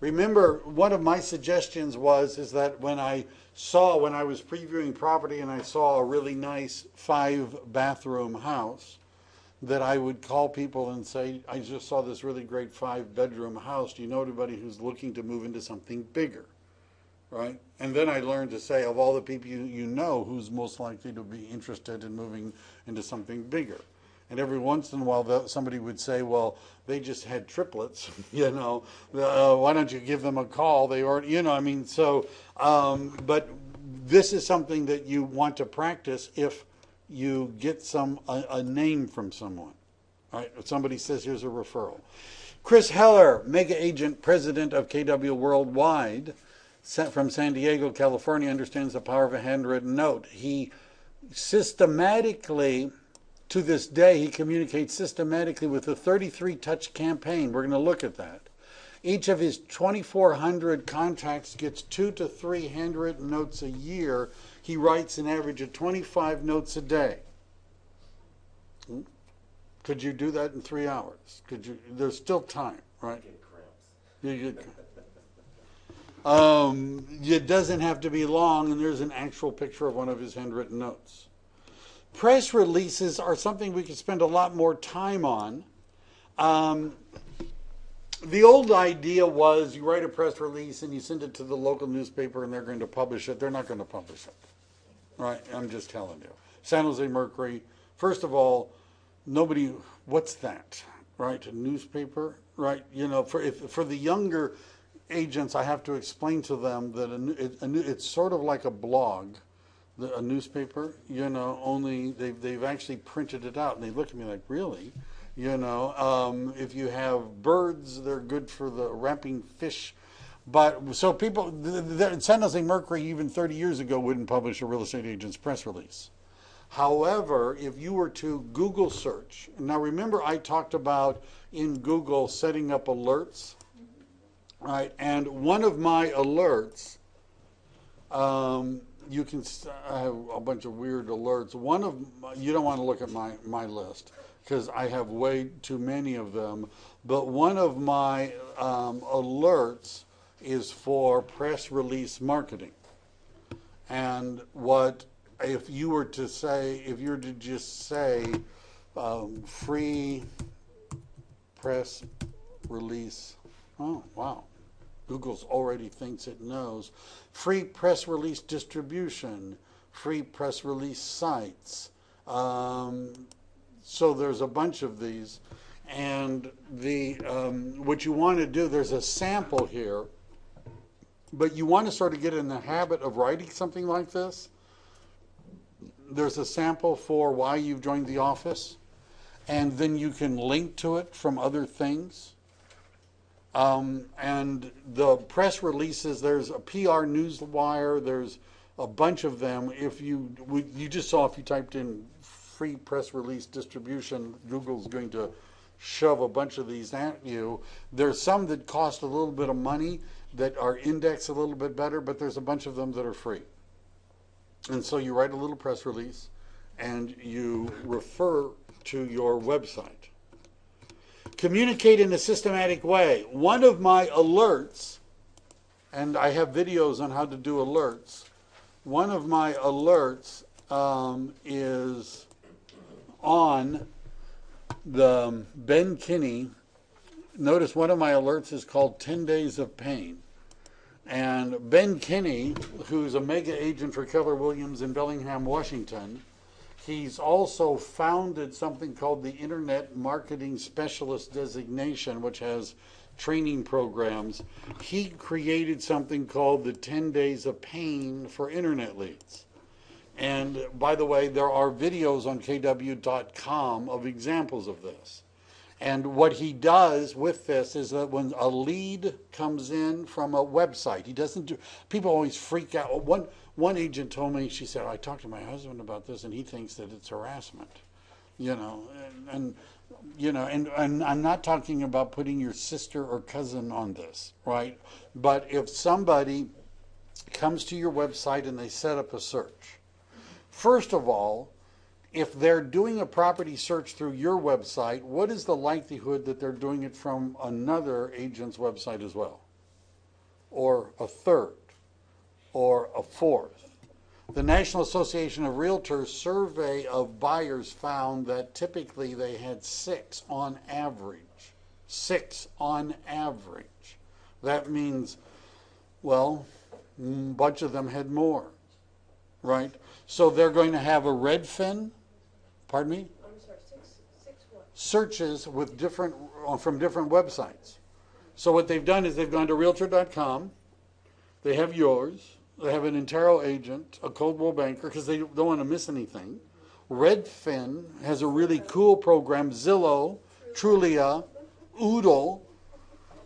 Remember, one of my suggestions is that when I was previewing property and I saw a really nice 5-bathroom house, that I would call people and say, I just saw this really great 5-bedroom house. Do you know anybody who's looking to move into something bigger? Right? And then I learned to say, of all the people you know, who's most likely to be interested in moving into something bigger? And every once in a while, somebody would say, well, they just had triplets, you know, why don't you give them a call? They already, you know, I mean, so, but this is something that you want to practice if you get a name from someone, right? If somebody says, here's a referral. Chris Heller, mega agent, president of KW Worldwide, from San Diego, California, understands the power of a handwritten note. He systematically, to this day, he communicates systematically with a 33-touch campaign. We're going to look at that. Each of his 2,400 contacts gets 2 to 3 handwritten notes a year. He writes an average of 25 notes a day. Could you do that in 3 hours? Could you? There's still time, right? Get cramps. You get, it doesn't have to be long, and there's an actual picture of one of his handwritten notes. Press releases are something we could spend a lot more time on. The old idea was you write a press release and you send it to the local newspaper and they're going to publish it. They're not going to publish it. Right? I'm just telling you. San Jose Mercury, first of all, nobody, what's that? Right? A newspaper? Right? You know, for the younger agents, I have to explain to them that it's sort of like a blog, a newspaper, you know, only they've actually printed it out. And they look at me like, really? You know, if you have birds, they're good for the wrapping fish. But so people, San Jose Mercury even 30 years ago wouldn't publish a real estate agent's press release. However, if you were to Google search, now remember I talked about in Google setting up alerts, right? And one of my alerts, you can, I have a bunch of weird alerts. You don't want to look at my list, because I have way too many of them. But one of my alerts is for press release marketing. And if you were to just say free press release, oh, wow. Google's already thinks it knows. Free press release distribution, free press release sites. So there's a bunch of these, and what you want to do, there's a sample here, but you want to sort of get in the habit of writing something like this. There's a sample for why you've joined the office, and then you can link to it from other things. And the press releases, there's a PR Newswire, there's a bunch of them. If you just saw, if you typed in free press release distribution, Google's going to shove a bunch of these at you. There's some that cost a little bit of money that are indexed a little bit better, but there's a bunch of them that are free. And so you write a little press release and you refer to your website. Communicate in a systematic way. One of my alerts, and I have videos on how to do alerts, one of my alerts is on the Ben Kinney. Notice one of my alerts is called 10 Days of Pain. And Ben Kinney, who's a mega agent for Keller Williams in Bellingham, Washington, he's also founded something called the Internet Marketing Specialist Designation, which has training programs. He created something called the 10 Days of Pain for Internet leads. And by the way, there are videos on kw.com of examples of this. And what he does with this is that when a lead comes in from a website, he doesn't do, people always freak out. One agent told me, she said, I talked to my husband about this and he thinks that it's harassment. You know, and I'm not talking about putting your sister or cousin on this, right? But if somebody comes to your website and they set up a search. First of all, if they're doing a property search through your website, what is the likelihood that they're doing it from another agent's website as well? Or a third? Or a fourth? The National Association of Realtors survey of buyers found that typically they had 6 on average. 6 on average. That means, well, a bunch of them had more, right? So they're going to have a Redfin, pardon me? I'm sorry, six what? Searches with different, from different websites. So what they've done is they've gone to Realtor.com, they have yours, they have an Intero agent, a Coldwell Banker, because they don't want to miss anything. Redfin has a really cool program, Zillow, Trulia, Oodle.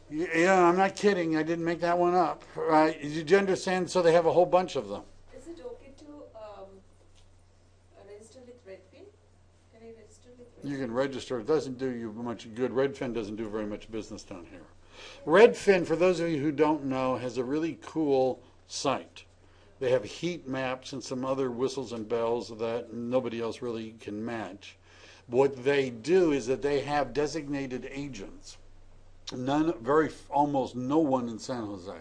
Yeah, I'm not kidding, I didn't make that one up. Right? Did you understand? So they have a whole bunch of them. Is it okay to register with Redfin? Can I register with Redfin? You can register. It doesn't do you much good. Redfin doesn't do very much business down here. Redfin, for those of you who don't know, has a really cool site. They have heat maps and some other whistles and bells that nobody else really can match. What they do is that they have designated agents. Almost no one in San Jose.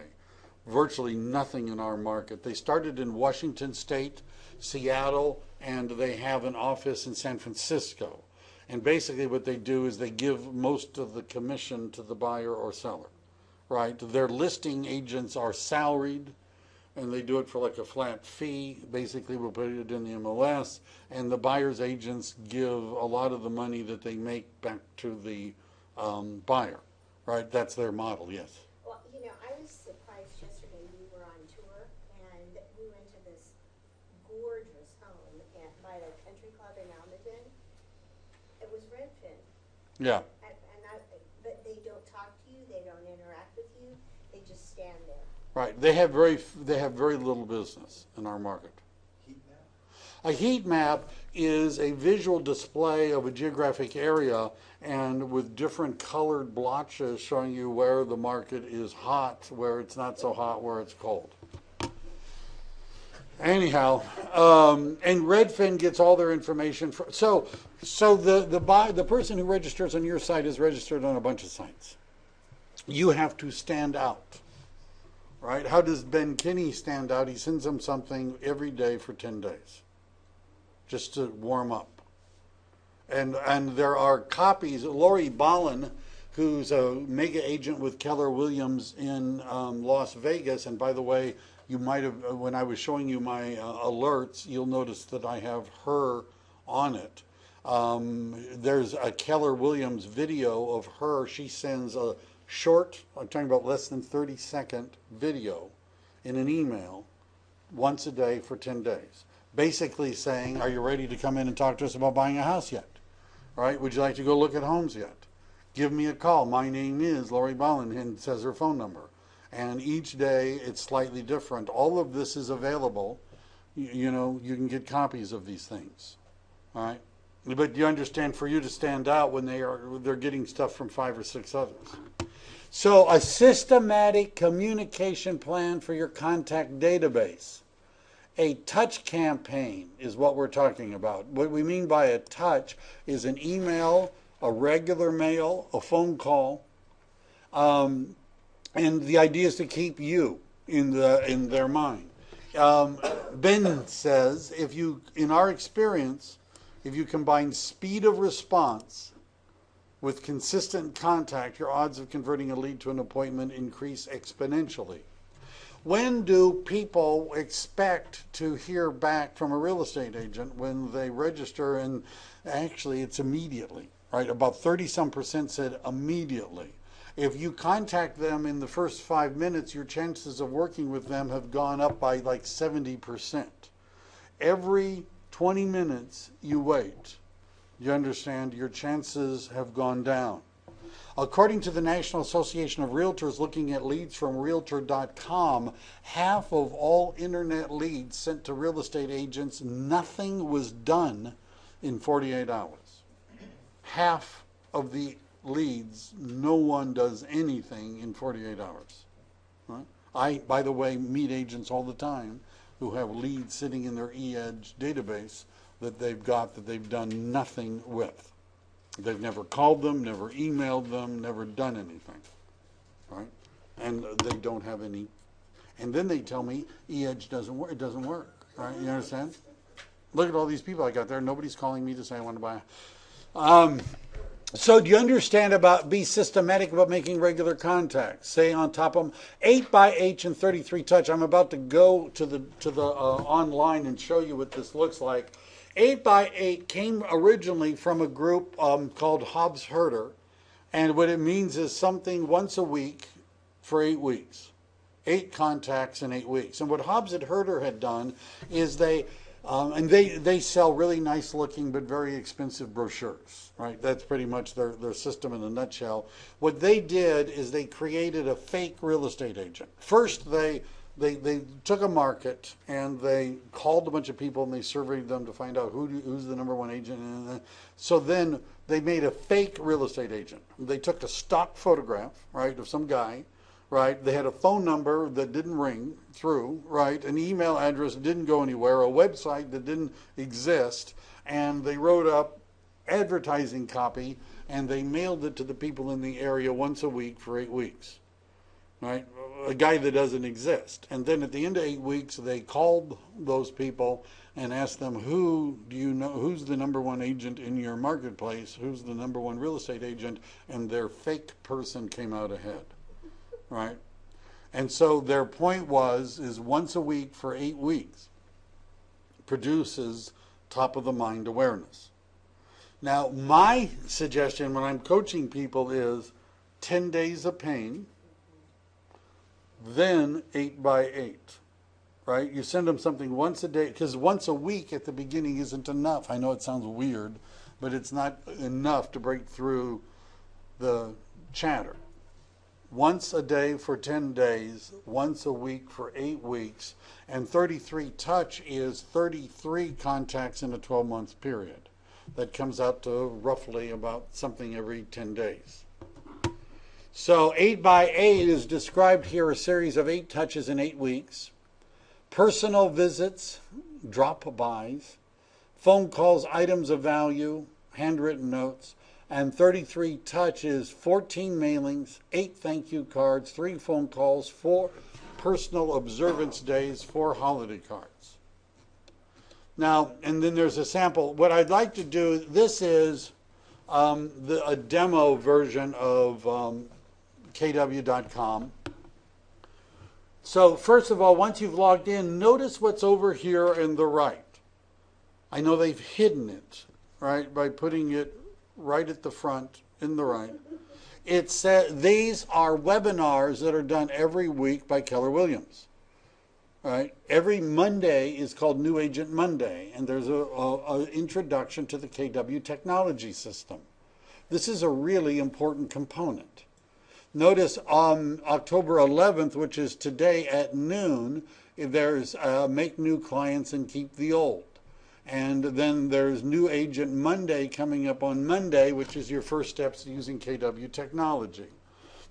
Virtually nothing in our market. They started in Washington State, Seattle, and they have an office in San Francisco. And basically what they do is they give most of the commission to the buyer or seller, right? Their listing agents are salaried, and they do it for like a flat fee. Basically, we'll put it in the MLS, and the buyer's agents give a lot of the money that they make back to the buyer, right? That's their model, yes. Well, you know, I was surprised yesterday, we were on tour, and we went to this gorgeous home by the country club in Almaden. It was Redfin. Yeah. But they don't talk to you, they don't interact with you, they just stand there. Right. They have very little business in our market. Heat map? A heat map is a visual display of a geographic area and with different colored blotches showing you where the market is hot, where it's not so hot, where it's cold. Anyhow, and Redfin gets all their information from, so the person who registers on your site is registered on a bunch of sites. You have to stand out. Right? How does Ben Kinney stand out? He sends them something every day for 10 days just to warm up. And there are copies. Lori Ballin, who's a mega agent with Keller Williams in Las Vegas, and by the way, you might have, when I was showing you my alerts, you'll notice that I have her on it. There's a Keller Williams video of her. She sends a short, I'm talking about less than 30-second video in an email once a day for 10 days. Basically saying, are you ready to come in and talk to us about buying a house yet? Right? Would you like to go look at homes yet? Give me a call. My name is Lori Ballin, and says her phone number. And each day it's slightly different. All of this is available. You know, you can get copies of these things. All right? But you understand, for you to stand out when they're getting stuff from 5 or 6 others. So a systematic communication plan for your contact database. A touch campaign is what we're talking about. What we mean by a touch is an email, a regular mail, a phone call, and the idea is to keep you in their mind. Ben says, in our experience, if you combine speed of response with consistent contact, your odds of converting a lead to an appointment increase exponentially. When do people expect to hear back from a real estate agent? When they register, and actually it's immediately, right? About 30-some% said immediately. If you contact them in the first 5 minutes, your chances of working with them have gone up by like 70%. Every 20 minutes you wait, you understand, your chances have gone down. According to the National Association of Realtors, looking at leads from Realtor.com, half of all internet leads sent to real estate agents, nothing was done in 48 hours. Half of the leads, no one does anything in 48 hours. Right? I, by the way, meet agents all the time who have leads sitting in their eEdge database that they've got that they've done nothing with. They've never called them, never emailed them, never done anything, right? And they don't have any. And then they tell me eEdge doesn't work. It doesn't work, right? You understand? Look at all these people I got there. Nobody's calling me to say I want to buy. So do you understand about be systematic about making regular contacts? Stay on top of them. 8x8 and 33 touch. I'm about to go to the online and show you what this looks like. 8x8 came originally from a group called Hobbs Herder, and what it means is something once a week for 8 weeks. 8 contacts in 8 weeks. And what Hobbs and Herder had done is they sell really nice looking but very expensive brochures, right? That's pretty much their system in a nutshell. What they did is they created a fake real estate agent. First, they took a market and they called a bunch of people and they surveyed them to find out who's the number one agent. And so then they made a fake real estate agent. They took a stock photograph, right, of some guy, right? They had a phone number that didn't ring through, right? An email address that didn't go anywhere, a website that didn't exist, and they wrote up advertising copy and they mailed it to the people in the area once a week for 8 weeks, right? A guy that doesn't exist. And then at the end of 8 weeks, they called those people and asked them, who do you know, who's the number one agent in your marketplace? Who's the number one real estate agent? And their fake person came out ahead. Right? And so their point is once a week for 8 weeks produces top of the mind awareness. Now, my suggestion when I'm coaching people is 10 days of pain, then 8x8, right? You send them something once a day, because once a week at the beginning isn't enough. I know it sounds weird, but it's not enough to break through the chatter. Once a day for 10 days, once a week for 8 weeks, and 33 touch is 33 contacts in a 12-month period. That comes out to roughly about something every 10 days. So 8x8 is described here, a series of 8 touches in 8 weeks. Personal visits, drop-bys, phone calls, items of value, handwritten notes, and 33 touches, 14 mailings, 8 thank you cards, 3 phone calls, 4 personal observance days, 4 holiday cards. Now, and then there's a sample. What I'd like to do, this is a demo version of KW.com. So first of all, once you've logged in, notice what's over here in the right. I know they've hidden it, right, by putting it right at the front in the right. It says these are webinars that are done every week by Keller Williams. Right? Every Monday is called New Agent Monday, and there's a introduction to the KW technology system. This is a really important component. Notice on October 11th, which is today at noon, there's Make New Clients and Keep the Old. And then there's New Agent Monday coming up on Monday, which is your first steps using KW technology.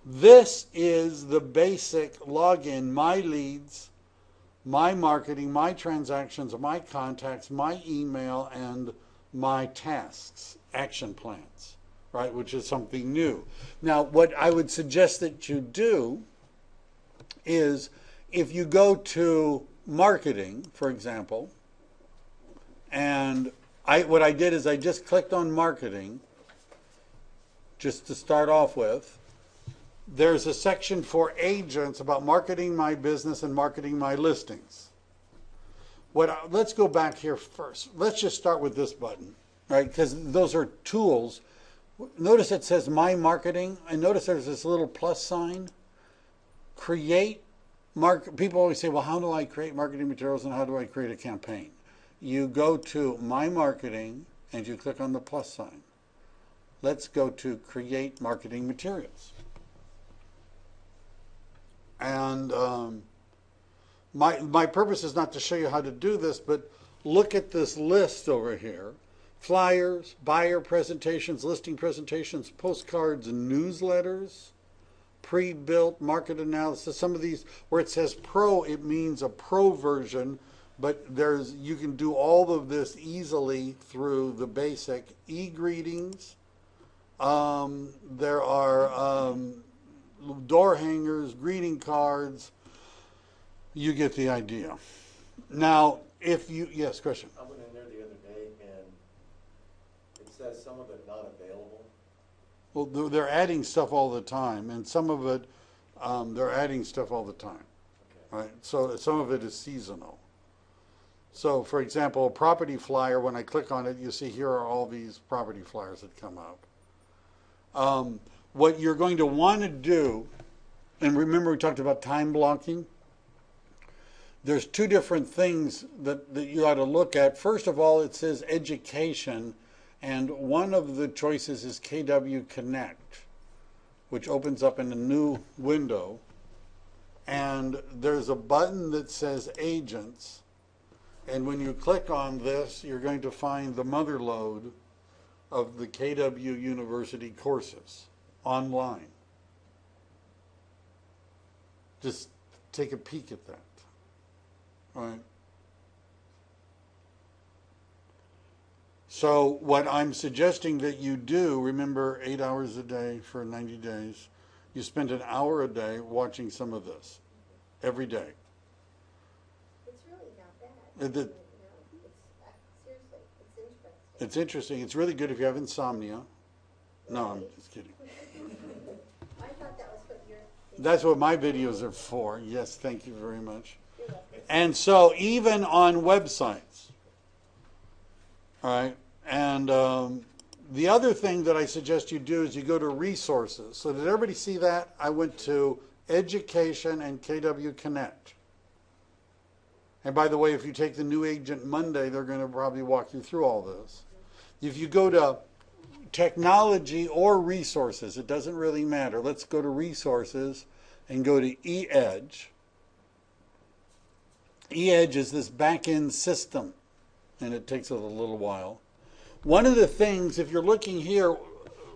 This is the basic login, my leads, my marketing, my transactions, my contacts, my email, and my tasks, action plans, right, which is something new. Now, what I would suggest that you do is if you go to marketing, for example, and what I did is I just clicked on marketing just to start off with. There's a section for agents about marketing my business and marketing my listings. Let's go back here first. Let's just start with this button, right? Because those are tools. Notice it says My Marketing. And notice there's this little plus sign. People always say, well, how do I create marketing materials and how do I create a campaign? You go to My Marketing and you click on the plus sign. Let's go to Create Marketing Materials. And my purpose is not to show you how to do this, but look at this list over here. Flyers, buyer presentations, listing presentations, postcards, and newsletters, pre-built market analysis. Some of these where it says pro, it means a pro version, but you can do all of this easily through the basic e-greetings. There are door hangers, greeting cards. You get the idea. Now, yes, question. I went in there the other day and it says some of it not available. Well, they're adding stuff all the time, and some of it, they're adding stuff all the time, Okay. right? So some of it is seasonal. So, for example, a property flyer, when I click on it, you see here are all these property flyers that come up. What you're going to want to do, and remember we talked about time blocking, there's two different things that you ought to look at. First of all, it says education, and one of the choices is KW Connect, which opens up in a new window. And there's a button that says agents. And when you click on this, you're going to find the mother lode of the KW University courses online. Just take a peek at that. Right. So what I'm suggesting that you do, remember 8 hours a day for 90 days, you spend an hour a day watching some of this every day. It's really not bad. It- No, seriously, it's interesting. It's interesting. It's really good if you have insomnia. No, I'm just kidding. I thought that was what your. That's what my videos are for. Yes, thank you very much. You're welcome. And so even on websites, all right, and the other thing that I suggest you do is you go to resources. So did everybody see that? I went to Education and KW Connect. And by the way, if you take the New Agent Monday, they're going to probably walk you through all this. If you go to technology or resources, it doesn't really matter. Let's go to resources and go to eEdge. eEdge is this back-end system, and it takes a little while. One of the things, if you're looking here,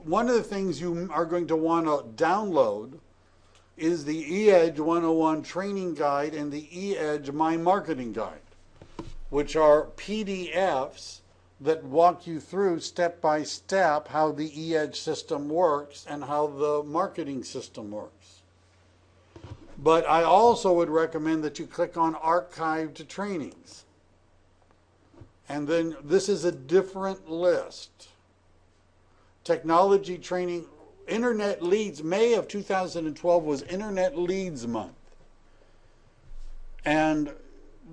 one of the things you are going to want to download is the eEdge 101 training guide and the eEdge My Marketing Guide, which are PDFs that walk you through step by step how the eEdge system works and how the marketing system works. But I also would recommend that you click on archived trainings. And then this is a different list. Technology training, Internet Leads, May of 2012 was Internet Leads Month. And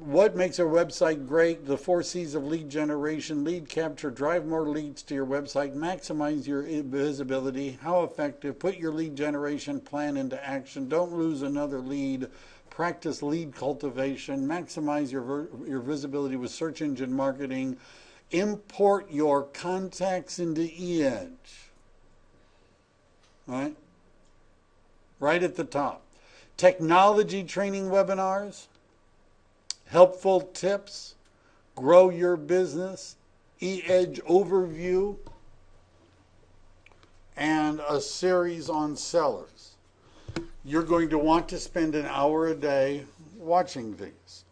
what makes a website great? The 4 C's of lead generation, lead capture, drive more leads to your website, maximize your visibility, how effective, put your lead generation plan into action, don't lose another lead, practice lead cultivation, maximize your visibility with search engine marketing, import your contacts into eEdge. Right? Right at the top. Technology training webinars, helpful tips, grow your business, eEdge overview, and a series on sellers. You're going to want to spend an hour a day watching these.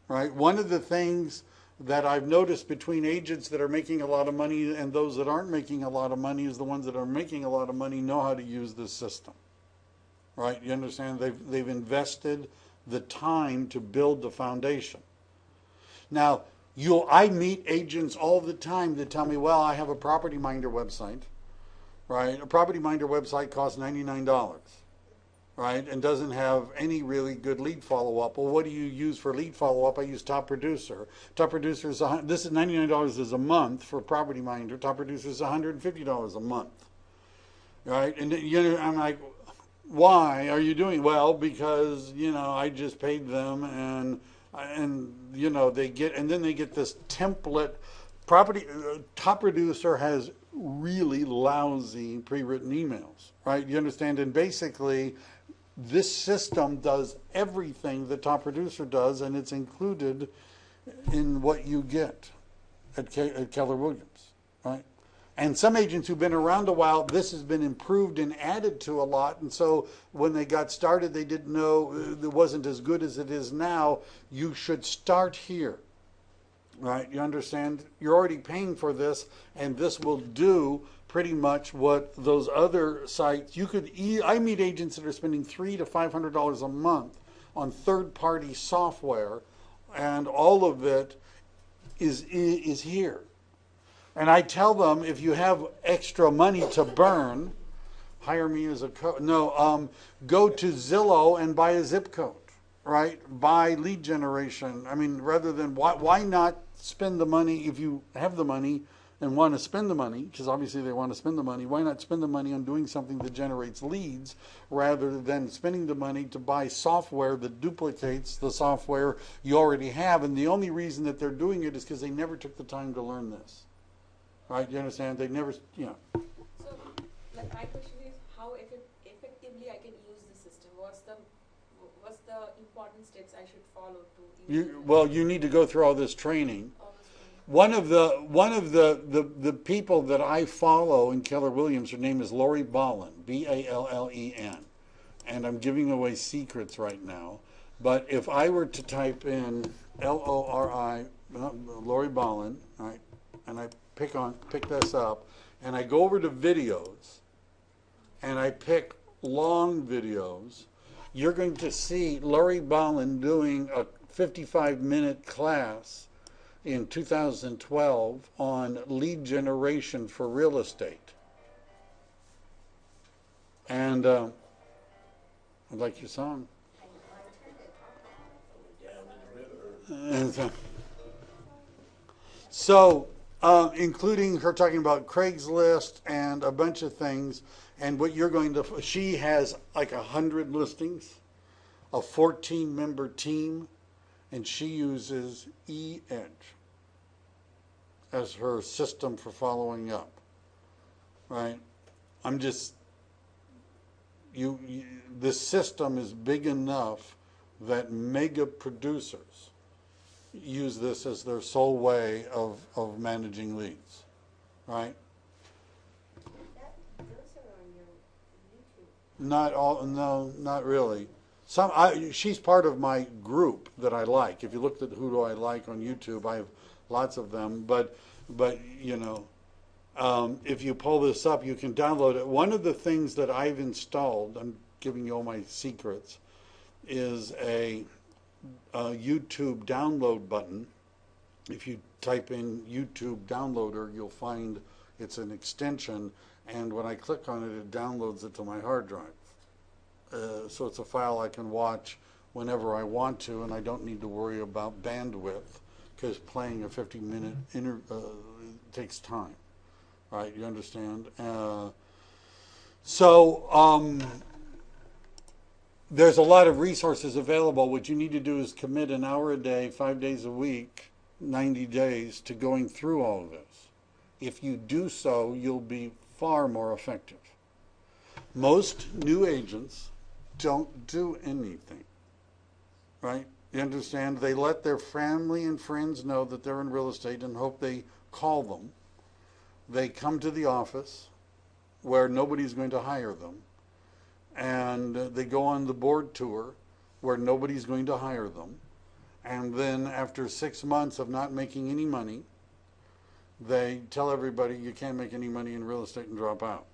Right? One of the things that I've noticed between agents that are making a lot of money and those that aren't making a lot of money is the ones that are making a lot of money know how to use this system. Right? You understand? They've invested the time to build the foundation. Now, I meet agents all the time that tell me, well, I have a Property Minder website, right? A Property Minder website costs $99, right? And doesn't have any really good lead follow-up. Well, what do you use for lead follow-up? I use Top Producer. Top Producer is, this is $99 is a month for Property Minder. Top Producer is $150 a month, right? And I'm like, why are you doing well? Because I just paid them, and they get, and then they get this template. Top Producer has really lousy pre-written emails, right? You understand? And basically, this system does everything that Top Producer does, and it's included in what you get at Keller Williams, right? And some agents who've been around a while, this has been improved and added to a lot. And so when they got started, they didn't know it wasn't as good as it is now. You should start here, right? You understand? You're already paying for this, and this will do pretty much what those other sites. I meet agents that are spending $300 to $500 a month on third-party software, and all of it is here. And I tell them, if you have extra money to burn, hire me as a coach. No, go to Zillow and buy a zip code, right? Buy lead generation. I mean, rather than, why not spend the money if you have the money and want to spend the money, because obviously they want to spend the money, why not spend the money on doing something that generates leads rather than spending the money to buy software that duplicates the software you already have? And the only reason that they're doing it is because they never took the time to learn this. Right, you understand? They never, So, like, my question is, how effectively I can use the system? What's the important steps I should follow to use it? Well, you need to go through all this training. All this training? One of the people that I follow in Keller Williams, her name is Lori Ballen, Ballen, and I'm giving away secrets right now. But if I were to type in Lori, Lori Ballen, right, and I pick this up, and I go over to videos, and I pick long videos, you're going to see Lori Ballen doing a 55-minute class in 2012 on lead generation for real estate. And I like your song. And so, including her talking about Craigslist and a bunch of things, and what you're going to, she has like 100 listings, a 14-member team, and she uses eEdge as her system for following up, right? I'm just, this system is big enough that mega producers use this as their sole way of managing leads, right? Those are on your YouTube. Not all, no, not really. She's part of my group that I like. If you looked at who do I like on YouTube, I have lots of them. But you know, if you pull this up, you can download it. One of the things that I've installed, I'm giving you all my secrets, is a YouTube download button. If you type in YouTube downloader, you'll find it's an extension, and when I click on it, it downloads it to my hard drive. So it's a file I can watch whenever I want to, and I don't need to worry about bandwidth, because playing a 50-minute takes time, right? You understand? There's a lot of resources available. What you need to do is commit an hour a day, 5 days a week, 90 days to going through all of this. If you do so, you'll be far more effective. Most new agents don't do anything, right? You understand? They let their family and friends know that they're in real estate and hope they call them. They come to the office where nobody's going to hire them, and they go on the board tour where nobody's going to hire them, and then after 6 months of not making any money, they tell everybody you can't make any money in real estate and drop out.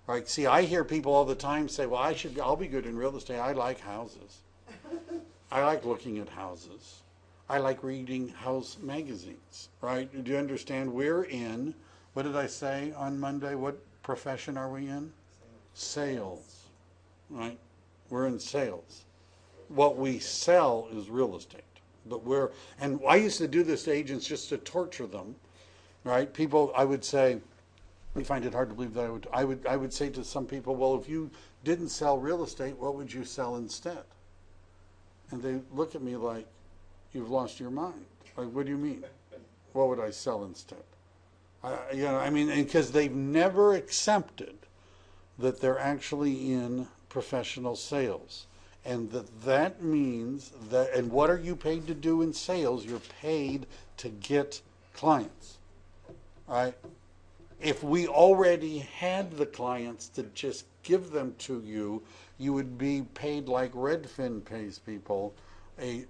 Right? See, I hear people all the time say, well, I'll be good in real estate. I like houses. I like looking at houses. I like reading house magazines, right? Do you understand? We're in, what did I say on Monday? What profession are we in? Sales, right? We're in sales. What we sell is real estate. And I used to do this to agents just to torture them, right? People, I would say, we find it hard to believe that I would say to some people, well, if you didn't sell real estate, what would you sell instead? And they look at me like, you've lost your mind. Like, what do you mean? What would I sell instead? Because they've never accepted that they're actually in professional sales. And that means that, and what are you paid to do in sales? You're paid to get clients, right? If we already had the clients to just give them to you, you would be paid like Redfin pays people, a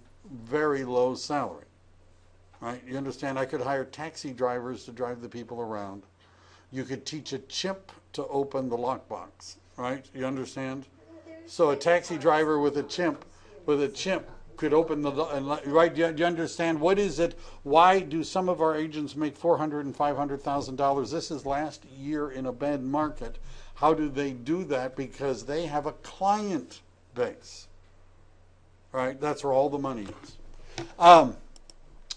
very low salary. Right? You understand? I could hire taxi drivers to drive the people around. You could teach a chimp to open the lockbox. Right? You understand? So a taxi driver with a chimp could open the, right? Do you understand? What is it? Why do some of our agents make $400,000 and $500,000? This is last year in a bad market. How do they do that? Because they have a client base, right? That's where all the money is.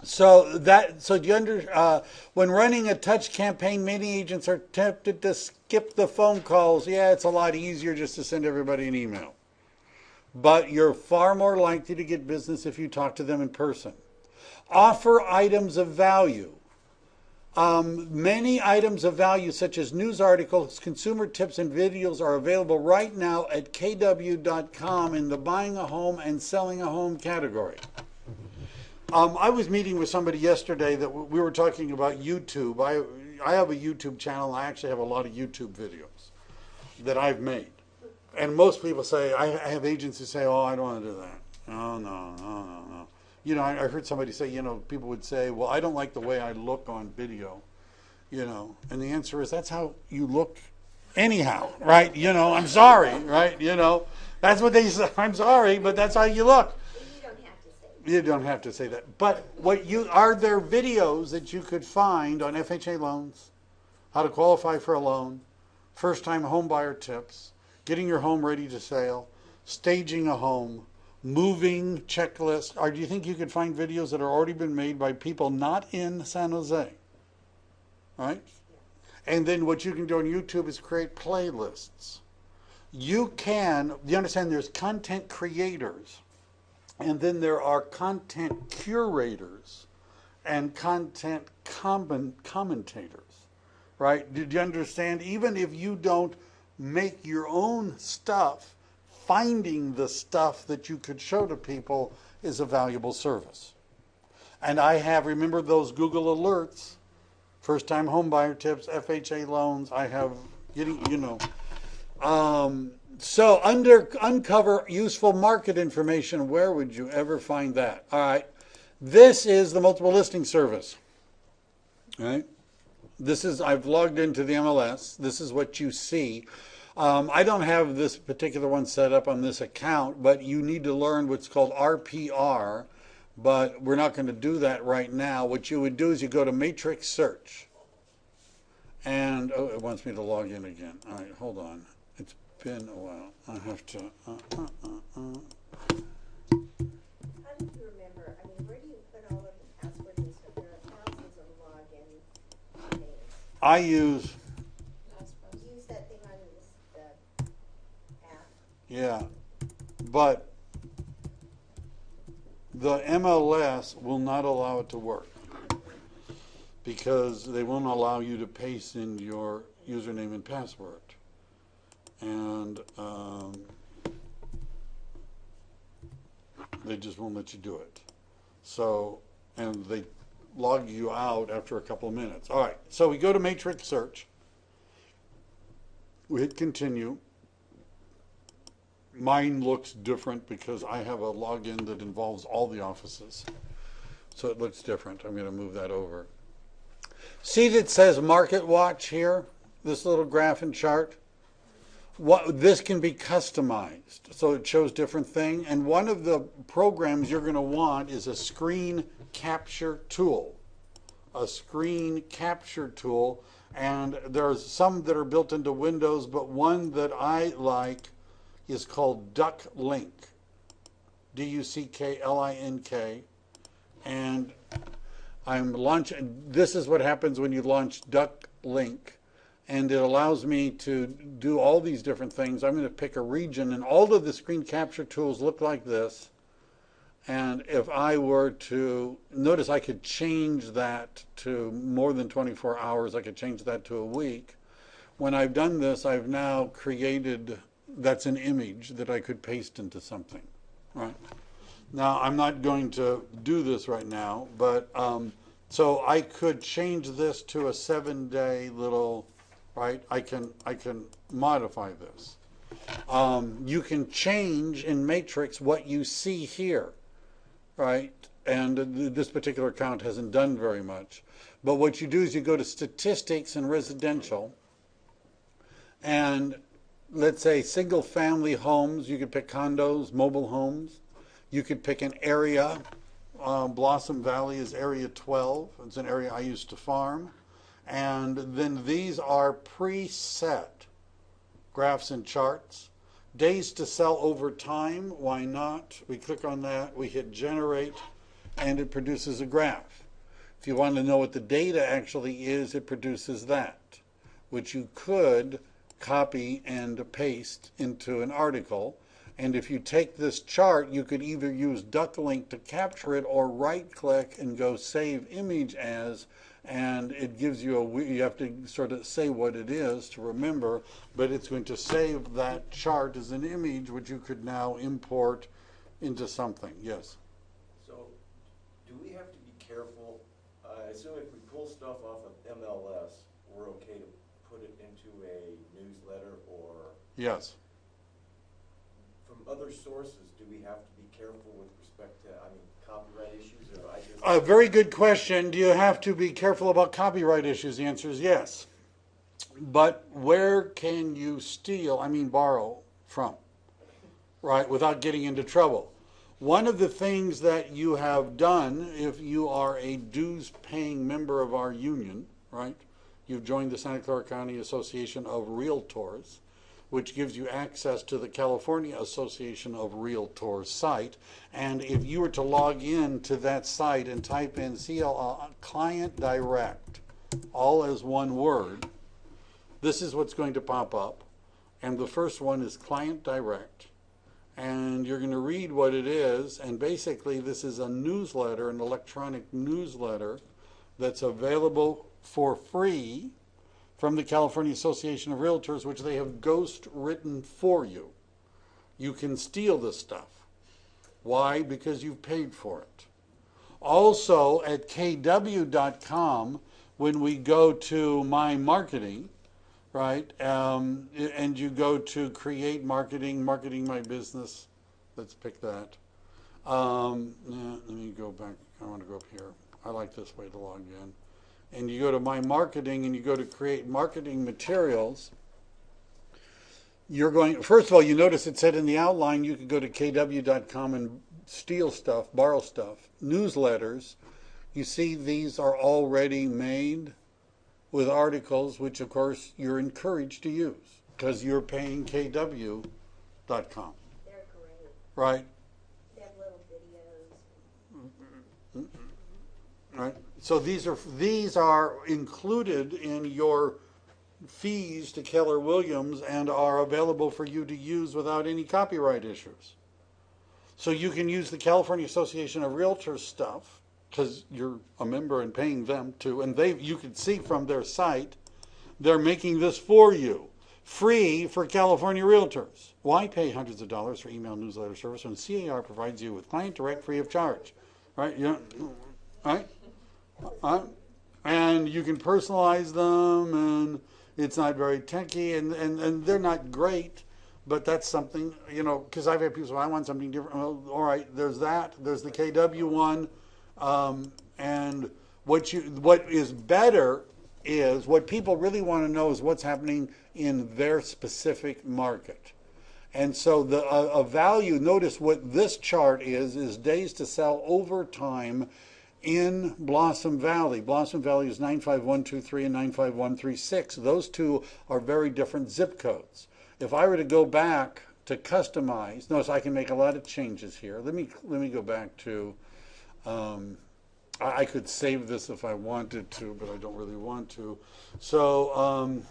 So do you when running a touch campaign, many agents are tempted to skip the phone calls. Yeah, it's a lot easier just to send everybody an email. But you're far more likely to get business if you talk to them in person. Offer items of value. Many items of value, such as news articles, consumer tips, and videos, are available right now at kw.com in the buying a home and selling a home category. I was meeting with somebody yesterday that we were talking about YouTube. I have a YouTube channel. I actually have a lot of YouTube videos that I've made. And most people say, I have agents who say, oh, I don't want to do that. No. You know, I heard somebody say, you know, people would say, well, I don't like the way I look on video, you know. And the answer is, that's how you look anyhow, right? You know, I'm sorry, right? You know, that's what they say. I'm sorry, but that's how you look. You don't have to say that. But are there videos that you could find on FHA loans, how to qualify for a loan, first-time home buyer tips, getting your home ready to sale, staging a home, moving checklist? Or do you think you could find videos that are already been made by people not in San Jose? Right? And then what you can do on YouTube is create playlists. You understand there's content creators, and then there are content curators and content commentators. Right? Did you understand? Even if you don't make your own stuff, finding the stuff that you could show to people is a valuable service. And remember those Google alerts, first time home buyer tips, FHA loans, so uncover useful market information. Where would you ever find that? All right. This is the multiple listing service. All right. I've logged into the MLS. This is what you see. I don't have this particular one set up on this account, but you need to learn what's called RPR, but we're not going to do that right now. What you would do is you go to Matrix Search, and it wants me to log in again. All right, hold on. It's been a while. I have to... How do you remember, where do you put all of the passwords and stuff? There are thousands of login names. I use... Use that thing on the app. Yeah, but the MLS will not allow it to work because they won't allow you to paste in your username and password. And they just won't let you do it. So, and they log you out after a couple of minutes. All right, so we go to Matrix Search. We hit continue. Mine looks different because I have a login that involves all the offices. So it looks different. I'm going to move that over. See that says Market Watch here? This little graph and chart? This can be customized, so it shows different things. And one of the programs you're going to want is a screen capture tool. A screen capture tool. And there's some that are built into Windows, but one that I like is called DuckLink. DuckLink. And I'm launching. This is what happens when you launch DuckLink. And it allows me to do all these different things. I'm going to pick a region, and all of the screen capture tools look like this. And if I were to, notice I could change that to more than 24 hours. I could change that to a week. When I've done this, I've now created, that's an image that I could paste into something. Right? Now, I'm not going to do this right now, but So I could change this to a 7-day little, right? I can modify this. You can change in Matrix what you see here, right? And this particular account hasn't done very much. But what you do is you go to statistics and residential, and let's say single family homes, you could pick condos, mobile homes. You could pick an area. Blossom Valley is area 12. It's an area I used to farm. And then these are preset graphs and charts. Days to sell over time, why not? We click on that, we hit generate, and it produces a graph. If you want to know what the data actually is, it produces that, which you could copy and paste into an article. And if you take this chart, you could either use DuckLink to capture it or right-click and go Save Image As, and it gives you you have to sort of say what it is to remember, but it's going to save that chart as an image, which you could now import into something. Yes? So, do we have to be careful? I assume if we pull stuff off of MLS, we're okay to put it into a newsletter or... Yes. From other sources, do we have to be careful with respect to, copyright issues, or I just... A very good question. Do you have to be careful about copyright issues? The answer is yes. But where can you borrow from, right, without getting into trouble? One of the things that you have done, if you are a dues-paying member of our union, right, you've joined the Santa Clara County Association of Realtors, which gives you access to the California Association of Realtors site. And if you were to log in to that site and type in Client Direct, all as one word, this is what's going to pop up. And the first one is Client Direct. And you're going to read what it is. And basically, this is a newsletter, an electronic newsletter that's available for free from the California Association of Realtors, which they have ghost written for you. You can steal this stuff. Why? Because you've paid for it. Also, at kw.com, when we go to My Marketing, right, and you go to Create Marketing, Marketing My Business, let's pick that. Let me go back. I want to go up here. I like this way to log in. And you go to My Marketing and you go to Create Marketing Materials. You're going, first of all, you notice it said in the outline you could go to kw.com and steal stuff, borrow stuff. Newsletters, you see these are already made with articles, which of course you're encouraged to use because you're paying kw.com. They're great. Right? They have little videos. Right. So these are included in your fees to Keller Williams and are available for you to use without any copyright issues. So you can use the California Association of Realtors stuff because you're a member and paying them to, and you can see from their site they're making this for you, free for California Realtors. Why pay hundreds of dollars for email newsletter service when CAR provides you with Client Direct free of charge? Right? Right? And you can personalize them, and it's not very techy, and they're not great, but that's something, because I've had people say, I want something different. Well, all right, there's that. There's the KW one. And what is better is, what people really want to know is what's happening in their specific market. And so a value, notice what this chart is days to sell over time in Blossom Valley. Blossom Valley is 95123 and 95136. Those two are very different zip codes. If I were to go back to customize, notice I can make a lot of changes here. Let me go back to, I could save this if I wanted to, but I don't really want to. So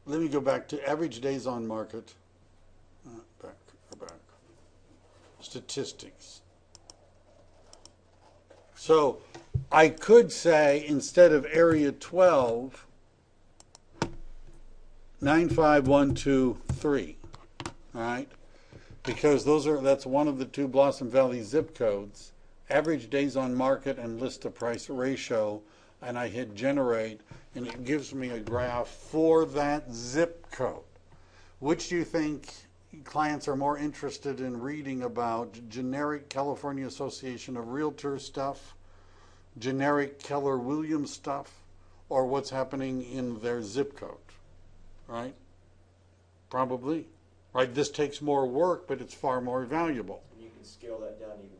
let me go back to average days on market. Back. Statistics. So I could say, instead of area 12, 95123, all right? Because that's one of the two Blossom Valley zip codes, average days on market and list to price ratio, and I hit generate, and it gives me a graph for that zip code. Which do you think clients are more interested in reading about? Generic California Association of Realtors stuff, generic Keller Williams stuff, or what's happening in their zip code, right? Probably, right? This takes more work, but it's far more valuable. And you can scale that down even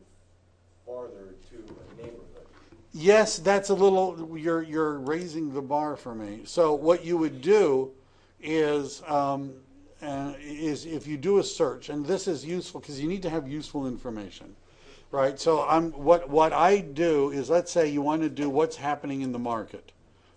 farther to a neighborhood. Yes, that's a little, you're raising the bar for me. So what you would do is if you do a search, and this is useful because you need to have useful information, right? So what I do is, let's say you want to do what's happening in the market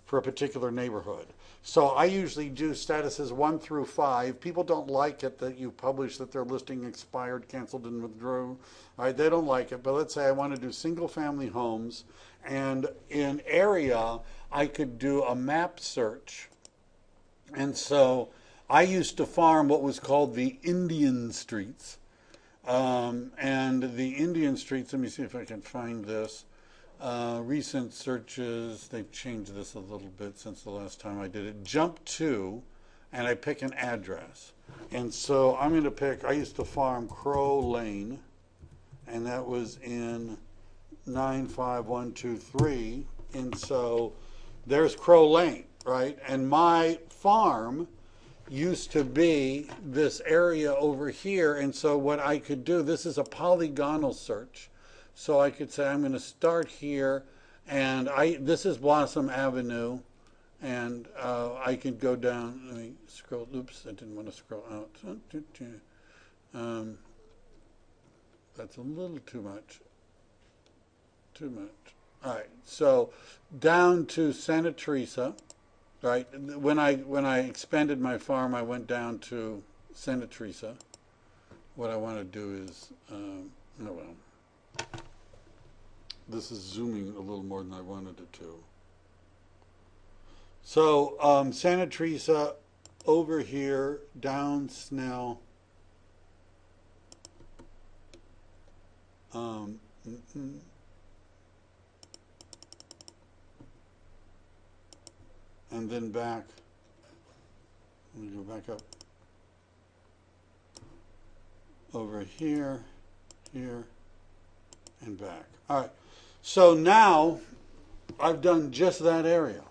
for a particular neighborhood. So I usually do statuses 1 through 5. People don't like it that you publish that their listing expired, canceled, and withdrew. Right? They don't like it. But let's say I want to do single-family homes, and in area I could do a map search. And so I used to farm what was called the Indian streets. And the Indian streets, let me see if I can find this. Recent searches, they've changed this a little bit since the last time I did it. Jump to, and I pick an address. And so I'm going to pick, I used to farm Crow Lane, and that was in 95123. And so there's Crow Lane, right? And my farm used to be this area over here. And so what I could do, this is a polygonal search. So I could say I'm going to start here, and this is Blossom Avenue, and I could go down. Let me scroll. Oops, I didn't want to scroll out. That's a little too much. Too much. All right. So down to Santa Teresa. Right. When I expanded my farm, I went down to Santa Teresa. What I want to do is, this is zooming a little more than I wanted it to. So Santa Teresa over here, down Snell. And then back. Let me go back up. Over here, here, and back. All right. So now I've done just that area.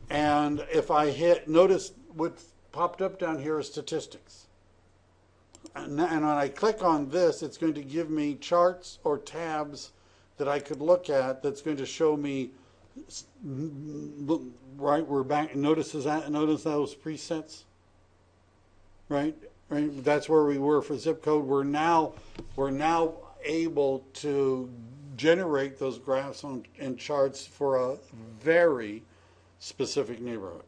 And if I hit, notice what popped up down here is statistics. And when I click on this, it's going to give me charts or tabs that I could look at that's going to show me, right, we're back, notice those presets? Right? Right? That's where we were for zip code. We're now able to generate those graphs and charts for a very specific neighborhood.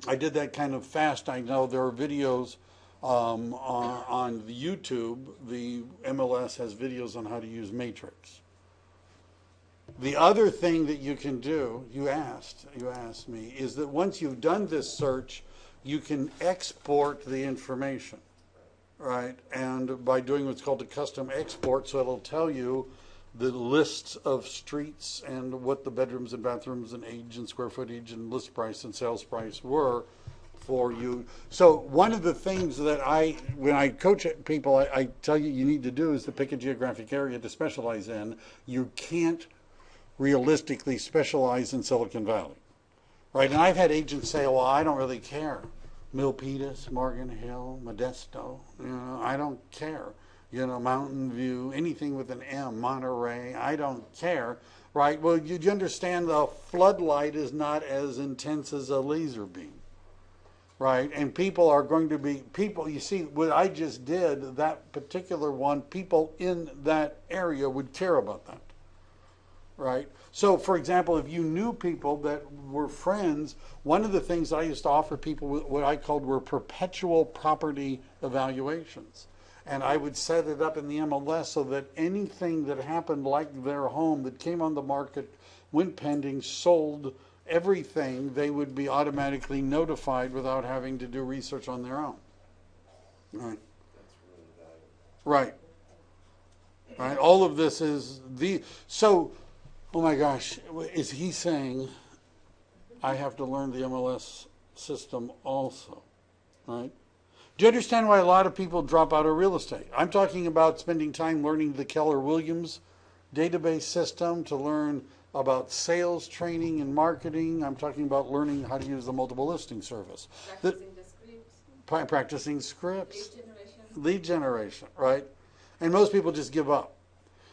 I did that kind of fast. I know there are videos on the YouTube. The MLS has videos on how to use Matrix. The other thing that you can do, you asked me, is that once you've done this search, you can export the information, right? And by doing what's called a custom export, so it'll tell you the lists of streets and what the bedrooms and bathrooms and age and square footage and list price and sales price were for you. So one of the things that when I coach people, I tell you need to do is to pick a geographic area to specialize in. You can't realistically specialize in Silicon Valley, right? And I've had agents say, well, I don't really care. Milpitas, Morgan Hill, Modesto, I don't care. Mountain View, anything with an M, Monterey, I don't care, right? Well, you understand the floodlight is not as intense as a laser beam, right? And people are going to be, you see, what I just did, that particular one, people in that area would care about that, right? So, for example, if you knew people that were friends, one of the things I used to offer people, what I called were perpetual property evaluations. And I would set it up in the MLS so that anything that happened like their home that came on the market, went pending, sold, everything, they would be automatically notified without having to do research on their own. Right. That's really valuable. Right. right? All of this is so, oh my gosh, is he saying I have to learn the MLS system also, right? Do you understand why a lot of people drop out of real estate? I'm talking about spending time learning the Keller Williams database system, to learn about sales training and marketing. I'm talking about learning how to use the multiple listing service. Practicing the scripts, Practicing scripts. lead generation. Lead generation, right? And most people just give up.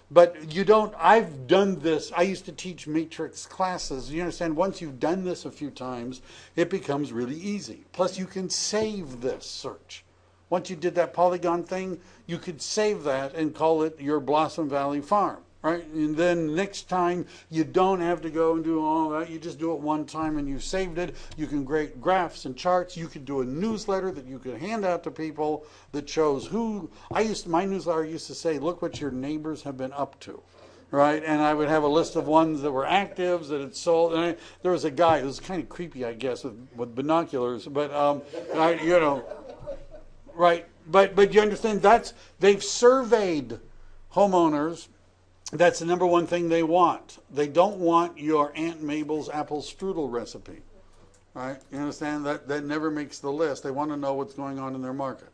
But you don't, I've done this. I used to teach matrix classes. You understand, once you've done this a few times, it becomes really easy. Plus, you can save this search. Once you did that polygon thing, you could save that and call it your Blossom Valley Farm, right? And then next time, you don't have to go and do all that. You just do it one time and you've saved it. You can create graphs and charts. You could do a newsletter that you could hand out to people that shows who. My newsletter used to say, look what your neighbors have been up to. Right, and I would have a list of ones that were actives that had sold. And there was a guy who was kind of creepy, I guess, with binoculars. But right. But you understand, they've surveyed homeowners. That's the number one thing they want. They don't want your Aunt Mabel's apple strudel recipe. Right? You understand, that never makes the list. They want to know what's going on in their market.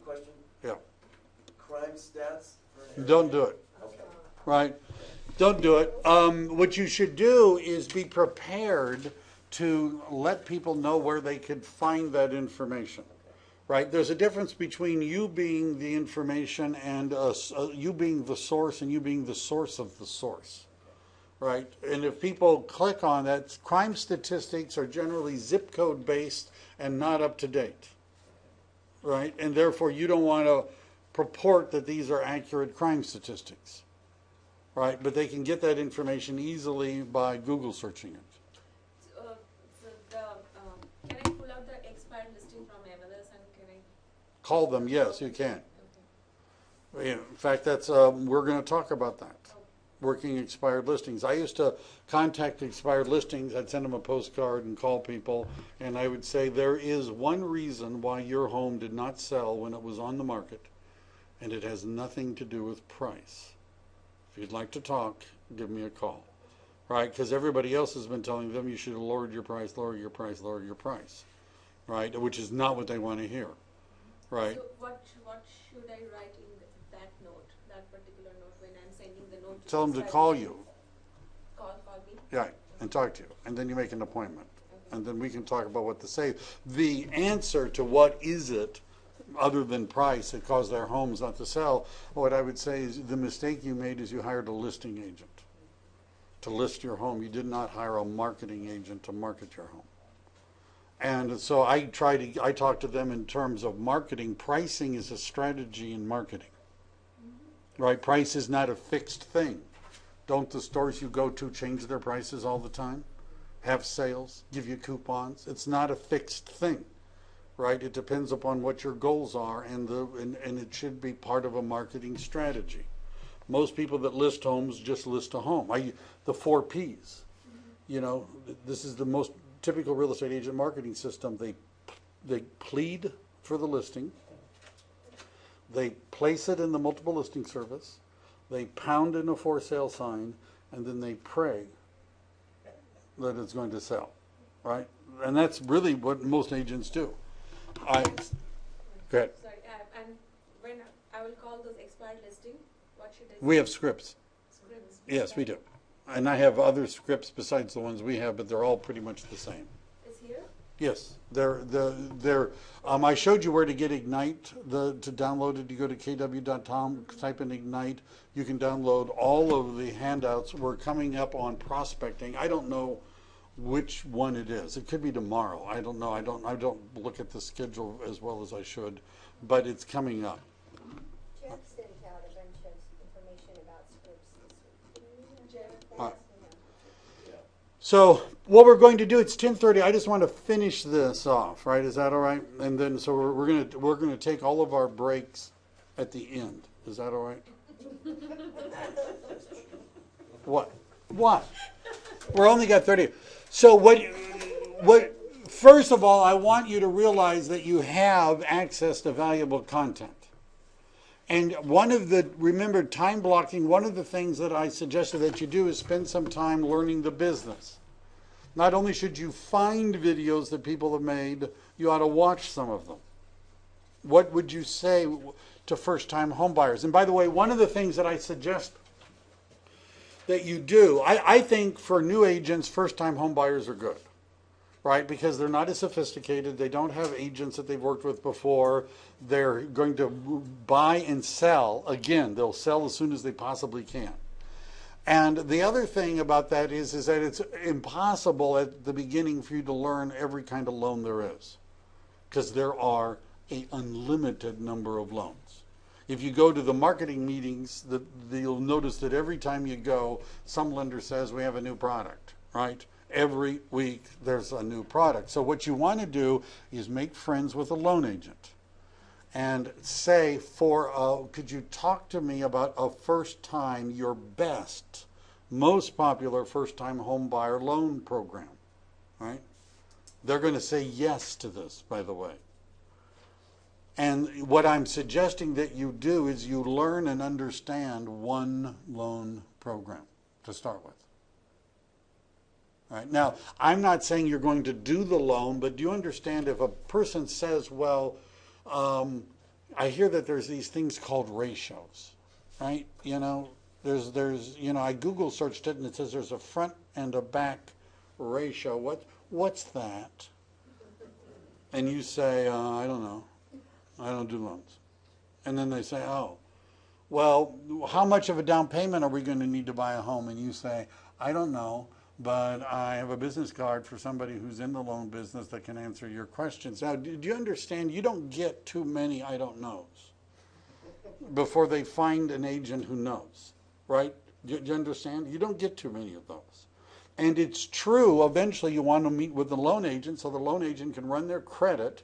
Question? Yeah. Crime stats for an area? Don't do it. Okay. Right? Don't do it. What you should do is be prepared to let people know where they could find that information. Right? There's a difference between you being the information and you being the source and you being the source of the source. Right? And if people click on that, crime statistics are generally zip code based and not up to date. Right? And therefore you don't want to purport that these are accurate crime statistics. Right? But they can get that information easily by Google searching it. Can I pull out the expired listing from MLS and can I? Call them, yes, you can. In fact, that's we're going to talk about that. Working expired listings. I used to contact expired listings. I'd send them a postcard and call people, and I would say there is one reason why your home did not sell when it was on the market, and it has nothing to do with price. If you'd like to talk, give me a call. Right? Because everybody else has been telling them you should have lowered your price, lower your price, lower your price. Right? Which is not what they want to hear. Right? So what should I write in that note, that particular note, when I'm sending the note? Tell them to expired call listings? you. Call me. Yeah, and talk to you. And then you make an appointment. And then we can talk about what to say. The answer to what is it, other than price, that caused their homes not to sell, what I would say is the mistake you made is you hired a listing agent to list your home. You did not hire a marketing agent to market your home. And so I talk to them in terms of marketing. Pricing is a strategy in marketing. Right? Price is not a fixed thing. Don't the stores you go to change their prices all the time? Have sales, give you coupons. It's not a fixed thing. Right? It depends upon what your goals are, and it should be part of a marketing strategy. Most people that list homes just list a home. The 4 Ps. You know, this is the most typical real estate agent marketing system. They plead for the listing. They place it in the multiple listing service. They pound in a for sale sign, and then they pray that it's going to sell. Right? And that's really what most agents do. Go ahead. Sorry, and when I will call those expired listing, what should I say? We have scripts. Scripts. Yes, we do. And I have other scripts besides the ones we have, but they're all pretty much the same. Is here? Yes, they're. I showed you where to get Ignite. To download it, you go to kw.com, type in Ignite. You can download all of the handouts. We're coming up on prospecting. I don't know which one it is. It could be tomorrow. I don't know. I don't look at the schedule as well as I should, but it's coming up. Jeff sent out a bunch of information about scripts this week. Jeff, All right. yeah. So what we're going to do, it's 10:30. I just want to finish this off, right? Is that all right? And then so we're gonna take all of our breaks at the end. Is that all right? What? We're only got 30. So what? First of all, I want you to realize that you have access to valuable content. And remember, time blocking, one of the things that I suggested that you do is spend some time learning the business. Not only should you find videos that people have made, you ought to watch some of them. What would you say to first-time home buyers? And by the way, one of the things that I suggest that you do, I think for new agents, first-time home buyers are good, right? Because they're not as sophisticated. They don't have agents that they've worked with before. They're going to buy and sell. Again, they'll sell as soon as they possibly can. And the other thing about that is that it's impossible at the beginning for you to learn every kind of loan there is, because there are an unlimited number of loans. If you go to the marketing meetings, you'll notice that every time you go, some lender says we have a new product, right? Every week there's a new product. So what you want to do is make friends with a loan agent and say, could you talk to me about a first time, your best, most popular first time home buyer loan program, right? They're going to say yes to this, by the way. And what I'm suggesting that you do is you learn and understand one loan program to start with. All right. Now, I'm not saying you're going to do the loan, but do you understand if a person says, well, I hear that there's these things called ratios, right? You know, I Google searched it and it says there's a front and a back ratio. What's that? And you say, I don't know. I don't do loans. And then they say, oh, well, how much of a down payment are we going to need to buy a home? And you say, I don't know, but I have a business card for somebody who's in the loan business that can answer your questions. Now, do you understand? You don't get too many I don't knows before they find an agent who knows, right? Do you understand? You don't get too many of those. And it's true, eventually you want to meet with the loan agent so the loan agent can run their credit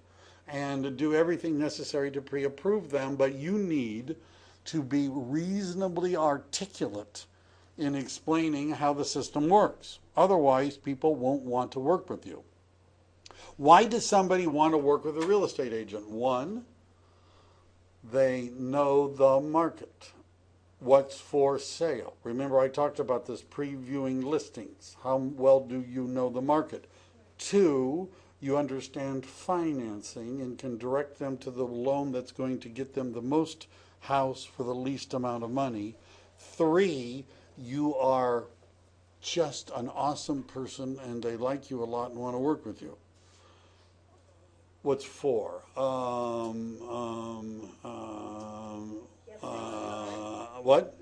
and do everything necessary to pre-approve them, but you need to be reasonably articulate in explaining how the system works. Otherwise, people won't want to work with you. Why does somebody want to work with a real estate agent? One, they know the market. What's for sale? Remember, I talked about this previewing listings. How well do you know the market? Two, you understand financing and can direct them to the loan that's going to get them the most house for the least amount of money. Three, you are just an awesome person and they like you a lot and want to work with you. What's four? What?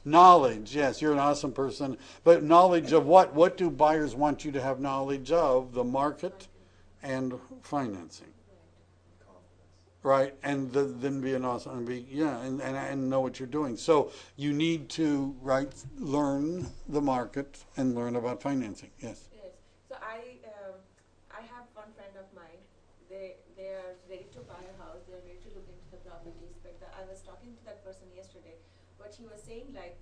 Knowledge, yes, you're an awesome person. But knowledge of what? What do buyers want you to have knowledge of? The market and financing. Right, and then be an awesome, and know what you're doing. So you need to, learn the market and learn about financing. Yes. Yes. So I have one friend of mine. They are ready to buy a house. They are ready to look into the properties. But I was talking to that person yesterday. What he was saying, like,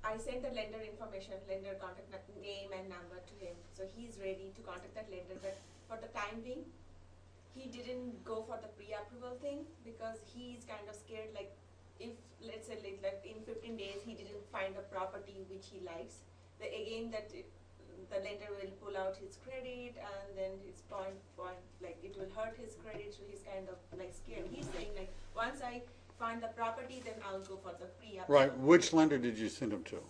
I sent the lender information, lender contact name and number to him. So he's ready to contact that lender. But for the time being, he didn't go for the pre-approval thing because he's kind of scared, like, if, let's say, like in 15 days, he didn't find a property which he likes, the lender will pull out his credit and then his point, like, it will hurt his credit, so he's kind of, like, scared. He's saying, like, once I find the property, then I'll go for the pre-approval. Right. Which lender did you send him to?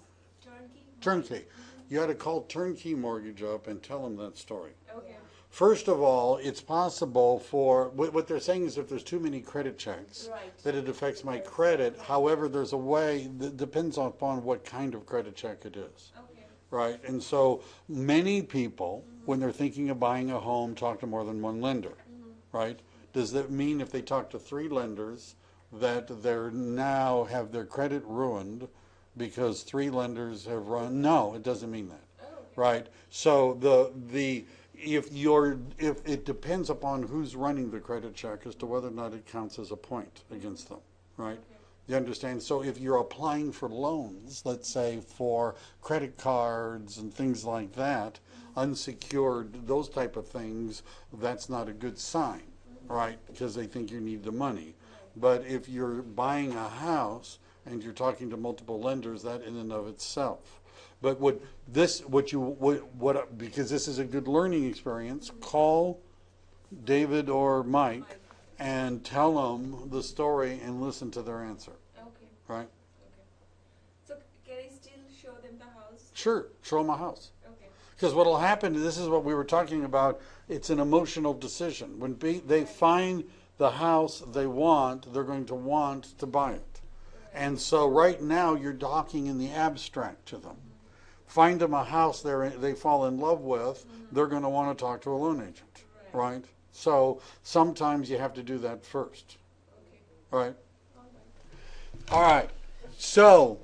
Turnkey? Turnkey. You had to call Turnkey Mortgage up and tell them that story. Okay. First of all, it's possible for, what they're saying is if there's too many credit checks, Right. that it affects my credit. However, there's a way, that depends upon what kind of credit check it is. Okay. Right? And so many people, when they're thinking of buying a home, talk to more than one lender. Right? Does that mean if they talk to 3 lenders that they're now have their credit ruined because 3 lenders have run? No, it doesn't mean that. Oh, okay. Right? So if it depends upon who's running the credit check as to whether or not it counts as a point against them, right? Okay. You understand? So if you're applying for loans, let's say for credit cards and things like that, unsecured, those type of things, that's not a good sign, right? Because they think you need the money. But if you're buying a house and you're talking to multiple lenders, that in and of itself. But because this is a good learning experience, call David or Mike and tell them the story and listen to their answer, Okay, right? okay. So can I still show them the house? Sure, show them a house. Okay. Because what will happen, this is what we were talking about, it's an emotional decision. When they find the house they want, they're going to want to buy it. And so right now you're talking in the abstract to them. Find them a house they fall in love with, they're going to want to talk to a loan agent, right? So sometimes you have to do that first, Okay. right? All right. All right. So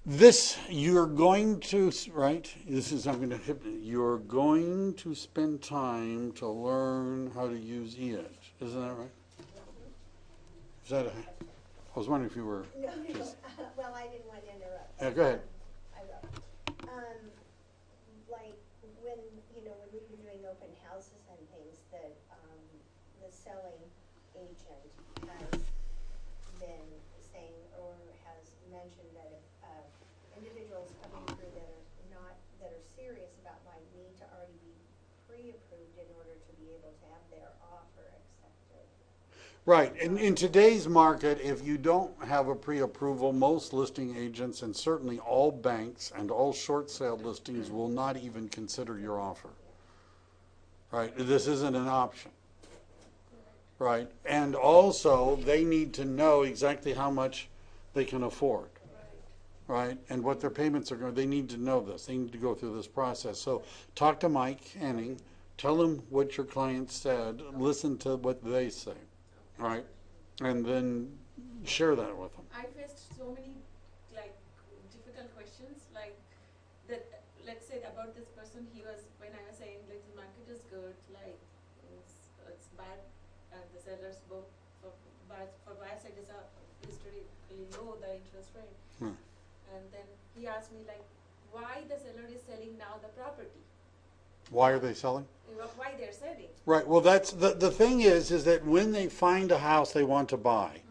this you're going to right. This is I'm going to hit. You're going to spend time to learn how to use eEdge. Isn't that right? Is that? I was wondering if you were. No, Just, well, I didn't want to interrupt. yeah. Go ahead. I will. Like when we've been doing open houses and things, that the selling agent has been saying or has mentioned that if individuals coming through that are serious about buying need to already be pre-approved in order to be able to have their offer accepted. Right. In today's market, if you don't have a pre-approval, most listing agents and certainly all banks and all short sale listings will not even consider your offer. Right. This isn't an option. Right. And also, they need to know exactly how much they can afford. Right. And what their payments are going to, they need to know this. They need to go through this process. So talk to Mike Henning, tell him what your client said, listen to what they say. Right. And then share that with them. I faced so many difficult questions that. Let's say about this person, when I was saying the market is good, it's bad, and the sellers both for buyer side is historically low, the interest rate. And then he asked me why the seller is selling now the property. Why are they selling? Why they're selling. Right. Well, that's the thing is that when they find a house they want to buy,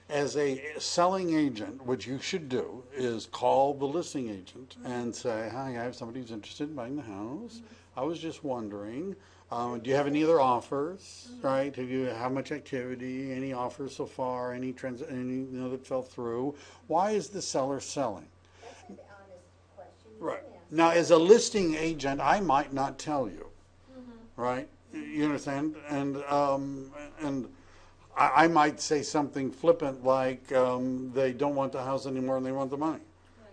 as a selling agent, what you should do is call the listing agent and say, "Hi, I have somebody who's interested in buying the house. I was just wondering, do you have any other offers? Right? How much activity? Any offers so far? Any that fell through? Why is the seller selling?" That's an honest question. You Right. can ask. Now, as a listing agent, I might not tell you. Right? You understand? And I might say something flippant like they don't want the house anymore and they want the money.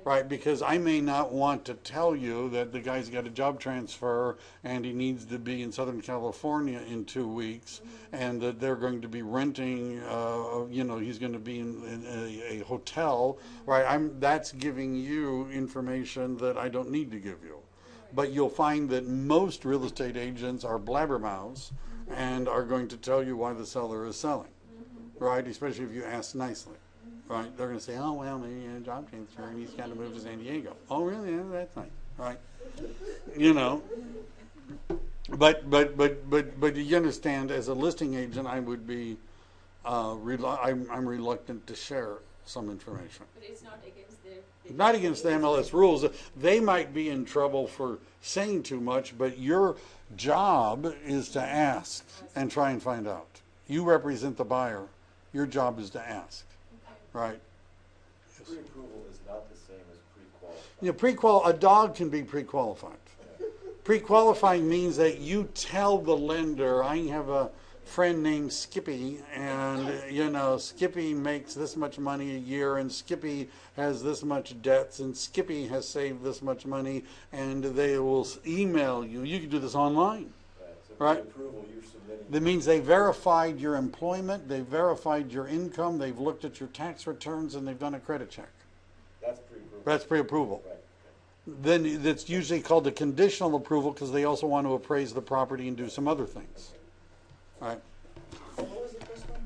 Right? Because I may not want to tell you that the guy's got a job transfer and he needs to be in Southern California in 2 weeks and that they're going to be renting, he's going to be in a hotel. Right? That's giving you information that I don't need to give you. But you'll find that most real estate agents are blabbermouths and are going to tell you why the seller is selling, right? Especially if you ask nicely, right? They're going to say, "Oh, well, maybe a job transfer and he's got to move to San Diego." "Oh, really? Yeah, that's nice," right? But you understand, as a listing agent, I would be, I'm reluctant to share some information. But it's not against their. Not against the MLS rules. They might be in trouble for saying too much, but your job is to ask and try and find out. You represent the buyer. Your job is to ask, right? Pre-approval is not the same as pre-qualified. A dog can be pre-qualified. Pre-qualifying means that you tell the lender, "I have a friend named Skippy, and Skippy makes this much money a year, and Skippy has this much debts, and Skippy has saved this much money," and they will email you. You can do this online. So Right. pre-approval, you're submitting. That means they verified your employment, they verified your income, they've looked at your tax returns, and they've done a credit check. That's pre-approval. That's pre-approval. Right. Then that's usually called a conditional approval because they also want to appraise the property and do some other things. Right. What was the first one?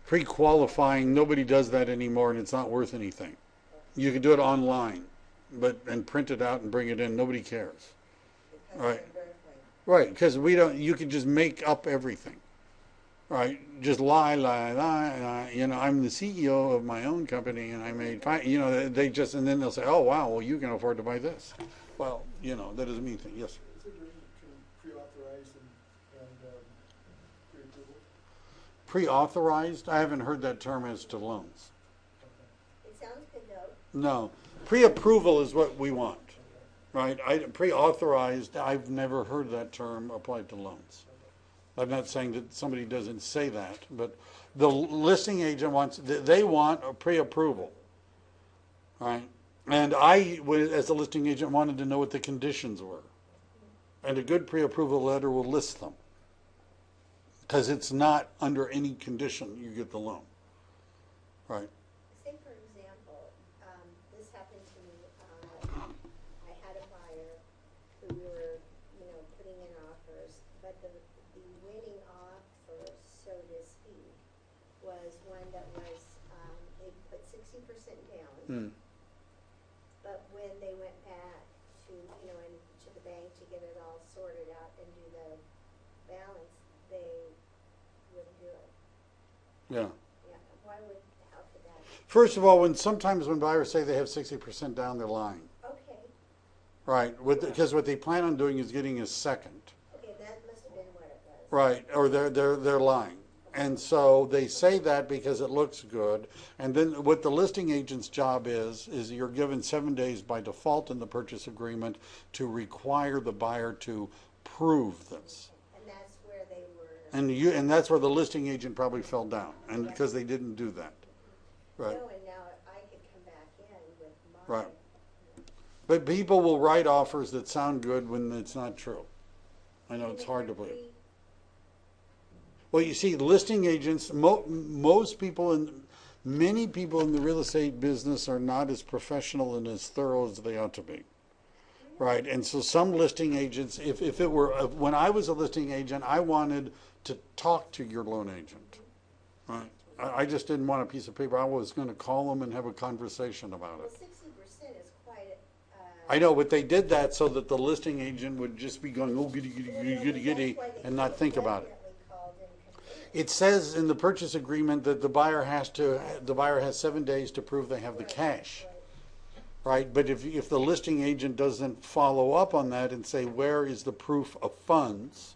Pre-qualifying, nobody does that anymore, and it's not worth anything. You can do it online, and print it out and bring it in. Nobody cares. It has Right. been verified. Right, because you can just make up everything. right? Just lie, you know, I'm the CEO of my own company and I made five, you know, they just, and then they'll say, oh, wow, well, you can afford to buy this. Well, you know, that doesn't mean anything. Yes, sir. Is there a difference between pre-authorized and pre-approval? Pre-authorized, I haven't heard that term as to loans. Okay. It sounds good though. No, pre-approval is what we want, right? Pre-authorized, I've never heard that term applied to loans. I'm not saying that somebody doesn't say that, but the listing agent wants, they want a pre-approval, right? And I, as a listing agent, wanted to know what the conditions were. And a good pre-approval letter will list them. Because it's not under any condition you get the loan, right? Say for example, this happened to me, I had a buyer who we were, you know, putting in offers, but the winning offer, so to speak, was one that was, they put 60% down. Hmm. But when they went back to, you know, to the bank to get it all sorted out and do the balance, they wouldn't do it. Yeah. Yeah, how could that? First of all, sometimes when buyers say they have 60% down, they're lying. Okay, Right, because what they plan on doing is getting a second. okay, that must have been what it was. Right, or they're lying. And so they say that because it looks good. And then what the listing agent's job is you're given 7 days by default in the purchase agreement to require the buyer to prove this. And that's where they were. And that's where the listing agent probably fell down, and because they didn't do that. Right. No, and now I could come back in with my. Right. But people will write offers that sound good when it's not true. I know it's hard to believe. Well, you see, listing agents, most people many people in the real estate business are not as professional and as thorough as they ought to be. Right, and so some listing agents, if it were, when I was a listing agent, I wanted to talk to your loan agent. Right, I just didn't want a piece of paper. I was going to call them and have a conversation about Well, it. 60% is quite. I know, but they did that so that the listing agent would just be going, oh, giddy, giddy, Well, giddy, no, giddy, but giddy, that's why they and not think about it. definitely called and confirmed. It says in the purchase agreement that the buyer has 7 days to prove they have the cash. Right, but if the listing agent doesn't follow up on that and say, where is the proof of funds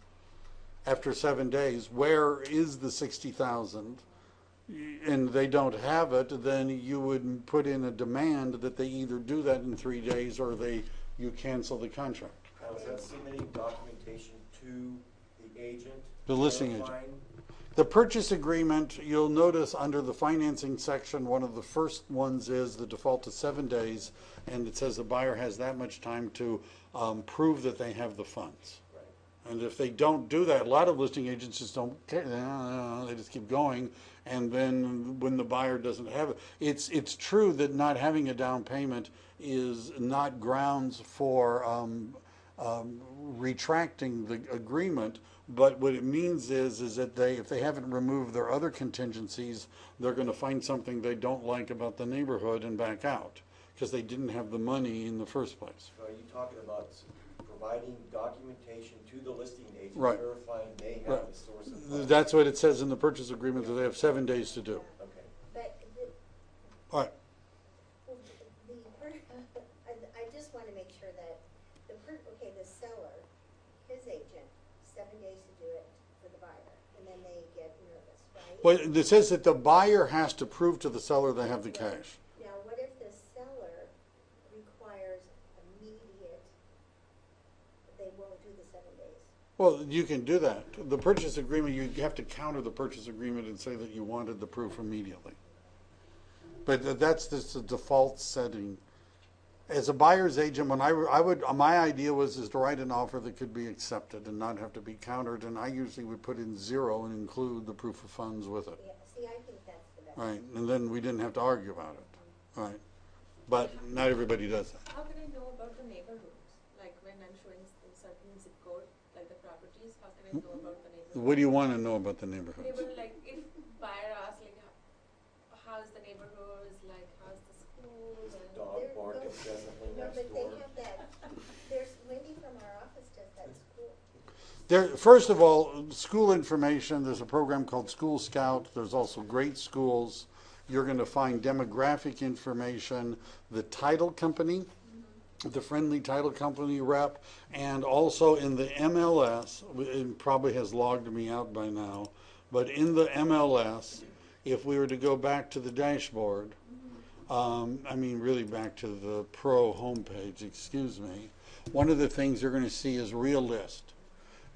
after 7 days, where is the 60,000, and they don't have it, then you would put in a demand that they either do that in 3 days or you cancel the contract. Now, is that submitting documentation to the agent? The listing agent. verifying? The purchase agreement, you'll notice under the financing section, one of the first ones is the default is 7 days, and it says the buyer has that much time to prove that they have the funds. Right. And if they don't do that, a lot of listing agents just don't care. They just keep going, and then when the buyer doesn't have it, it's true that not having a down payment is not grounds for retracting the agreement. But what it means is that if they haven't removed their other contingencies, they're going to find something they don't like about the neighborhood and back out because they didn't have the money in the first place. So are you talking about providing documentation to the listing agent, Right. verifying they have Right. the source of funds? That's what it says in the purchase agreement, that they have 7 days to do. Okay. But All right. I just want to make sure that the seller, his agent, 7 days to do it for the buyer, and then they get nervous, right? Well, it says that the buyer has to prove to the seller they have the cash. Now, what if the seller requires immediate, they won't do the 7 days? Well, you can do that. The purchase agreement, you have to counter the purchase agreement and say that you wanted the proof immediately. But that's just a default setting. As a buyer's agent, when my idea was to write an offer that could be accepted and not have to be countered, and I usually would put in 0 and include the proof of funds with it. Yeah, see, I think that's the best. Right, and then we didn't have to argue about it. Right, but not everybody does that. How can I know about the neighborhoods? Like when I'm showing in certain zip code, like the properties, how can I know about the neighborhood? What do you want to know about the neighborhoods? Neighborhood, like if buyer asks like how's the neighborhoods, like how's the schools and Dog bark incessantly No, next but they door. have that, there's, Wendy from our office does that school. There, first of all, school information, there's a program called School Scout. There's also Great Schools. You're going to find demographic information, the title company, the friendly title company rep, and also in the MLS, it probably has logged me out by now, but in the MLS, if we were to go back to the dashboard, I mean really back to the pro homepage, excuse me, one of the things you're going to see is Realist.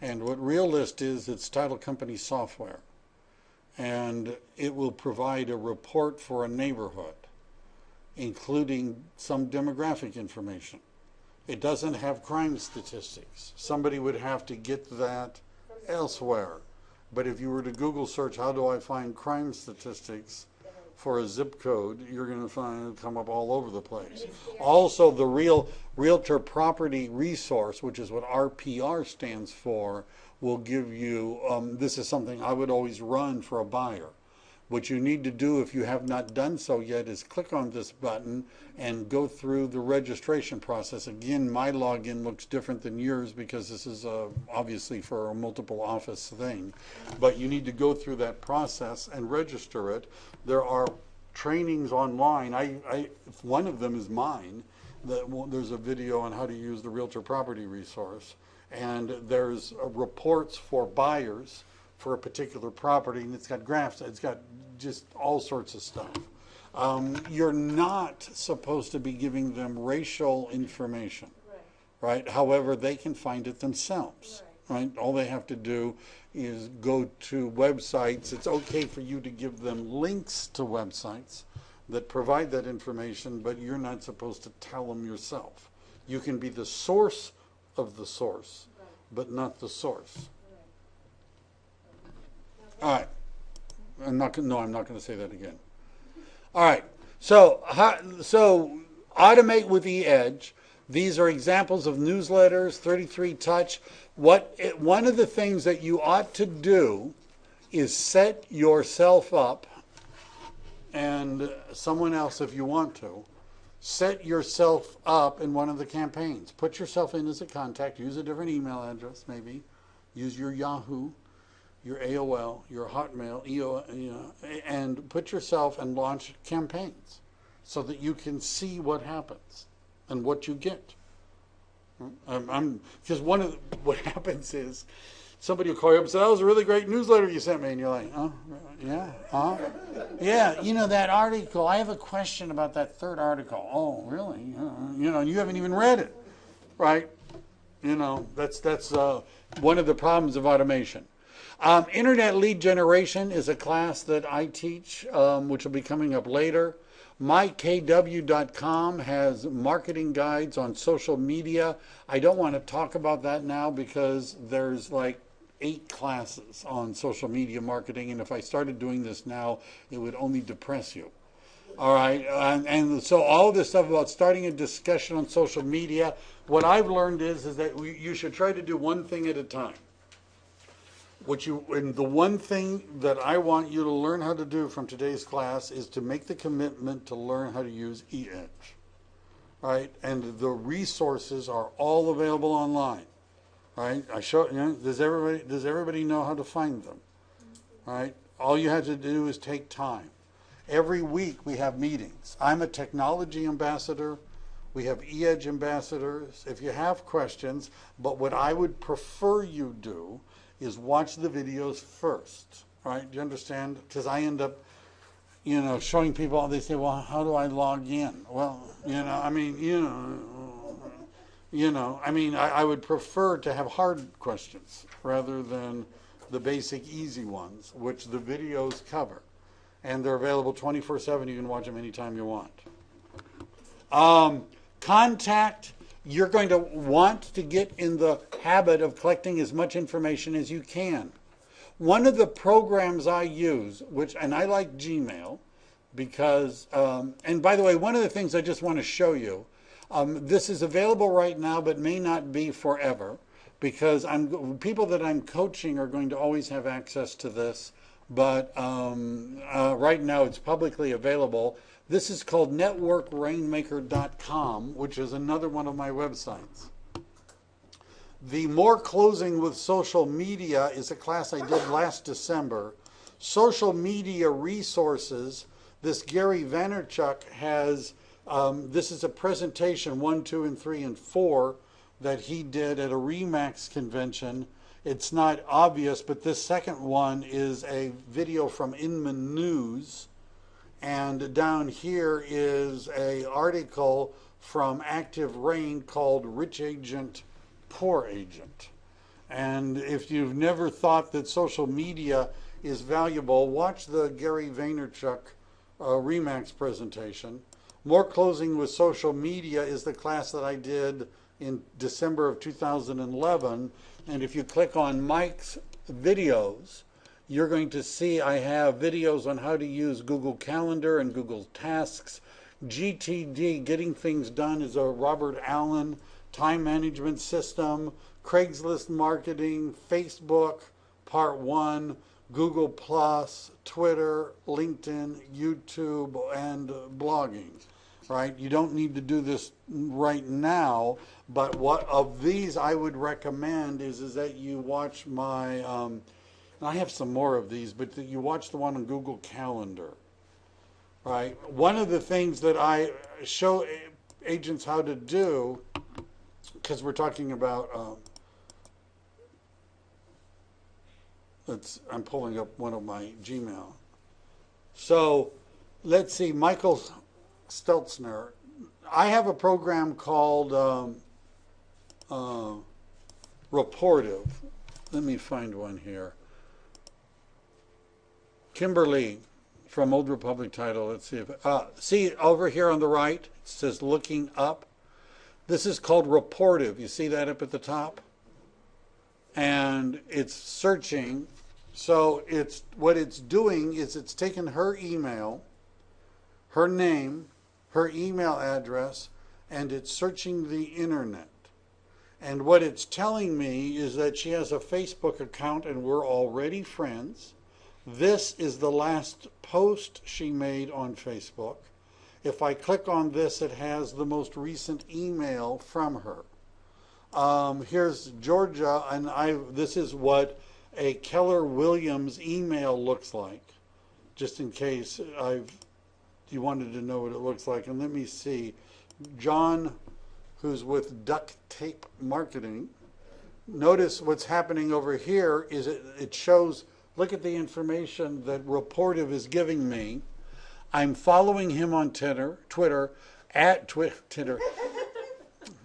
And what Realist is, it's title company software. And it will provide a report for a neighborhood, including some demographic information. It doesn't have crime statistics. Somebody would have to get that elsewhere. But if you were to Google search, how do I find crime statistics for a zip code, you're going to find it come up all over the place. Also, the Realtor Property Resource, which is what RPR stands for, will give you, this is something I would always run for a buyer. What you need to do, if you have not done so yet, is click on this button and go through the registration process. Again, my login looks different than yours because this is obviously for a multiple office thing. But you need to go through that process and register it. There are trainings online. One of them is mine. There's a video on how to use the Realtor Property Resource. And there's reports for buyers for a particular property, and it's got graphs, it's got just all sorts of stuff. You're not supposed to be giving them racial information, right? However, they can find it themselves, right? All they have to do is go to websites. It's okay for you to give them links to websites that provide that information, but you're not supposed to tell them yourself. You can be the source of the source, but not the source. All right. I'm not going to say that again. All right. So automate with eEdge. These are examples of newsletters, 33 Touch. One of the things that you ought to do is set yourself up, and someone else if you want to, set yourself up in one of the campaigns. Put yourself in as a contact. Use a different email address maybe. Use your Yahoo, your AOL, your Hotmail, and put yourself and launch campaigns so that you can see what happens and what you get. Because what happens is somebody will call you up and say, "That was a really great newsletter you sent me," and you're like, "Oh, yeah, huh? Yeah, that article. I have a question about that third article." "Oh, really?" You haven't even read it, right? That's one of the problems of automation. Internet lead generation is a class that I teach, which will be coming up later. MyKW.com has marketing guides on social media. I don't want to talk about that now because there's like 8 classes on social media marketing, and if I started doing this now, it would only depress you. All right, and so all this stuff about starting a discussion on social media, what I've learned is that you should try to do one thing at a time. And the one thing that I want you to learn how to do from today's class is to make the commitment to learn how to use eEdge, right? And the resources are all available online, right? Does everybody know how to find them, right? All you have to do is take time. Every week we have meetings. I'm a technology ambassador. We have eEdge ambassadors. If you have questions, but what I would prefer you do is watch the videos first, right? Do you understand? Because I end up, showing people, they say, "Well, how do I log in?" Well, I would prefer to have hard questions rather than the basic easy ones, which the videos cover. And they're available 24/7. You can watch them anytime you want. Contact. You're going to want to get in the habit of collecting as much information as you can. One of the programs I use, and I like Gmail, because, and by the way, one of the things I just want to show you, this is available right now, but may not be forever, because people that I'm coaching are going to always have access to this, but right now it's publicly available. This is called networkrainmaker.com, which is another one of my websites. The More Closing with Social Media is a class I did last December. Social media resources, this Gary Vaynerchuk has, this is a presentation 1, 2, and 3, and 4 that he did at a RE/MAX convention. It's not obvious, but this second one is a video from Inman News. And down here is an article from Active Rain called Rich Agent, Poor Agent. And if you've never thought that social media is valuable, watch the Gary Vaynerchuk RE/MAX presentation. More Closing with Social Media is the class that I did in December of 2011. And if you click on Mike's videos, you're going to see I have videos on how to use Google Calendar and Google Tasks. GTD, Getting Things Done, is a Robert Allen time management system. Craigslist marketing, Facebook, part 1, Google Plus, Twitter, LinkedIn, YouTube, and blogging. Right? You don't need to do this right now, but what of these I would recommend is that you watch my, and I have some more of these, but that you watch the one on Google Calendar. Right? One of the things that I show agents how to do, because we're talking about, I'm pulling up one of my Gmail. So let's see, Michael Stelzner. I have a program called Reportive. Let me find one here. Kimberly from Old Republic Title. Let's see if see over here on the right, it says looking up. This is called Reportive. You see that up at the top? And it's searching. So it's what it's doing is it's taken her email, her name, her email address, and it's searching the internet. And what it's telling me is that she has a Facebook account and we're already friends. This is the last post she made on Facebook. If I click on this, it has the most recent email from her. Here's Georgia, and this is what a Keller Williams email looks like, just in case you wanted to know what it looks like. And let me see, John, who's with Duct Tape Marketing. Notice what's happening over here is it shows, look at the information that Reportive is giving me. I'm following him on Twitter, at Twitter.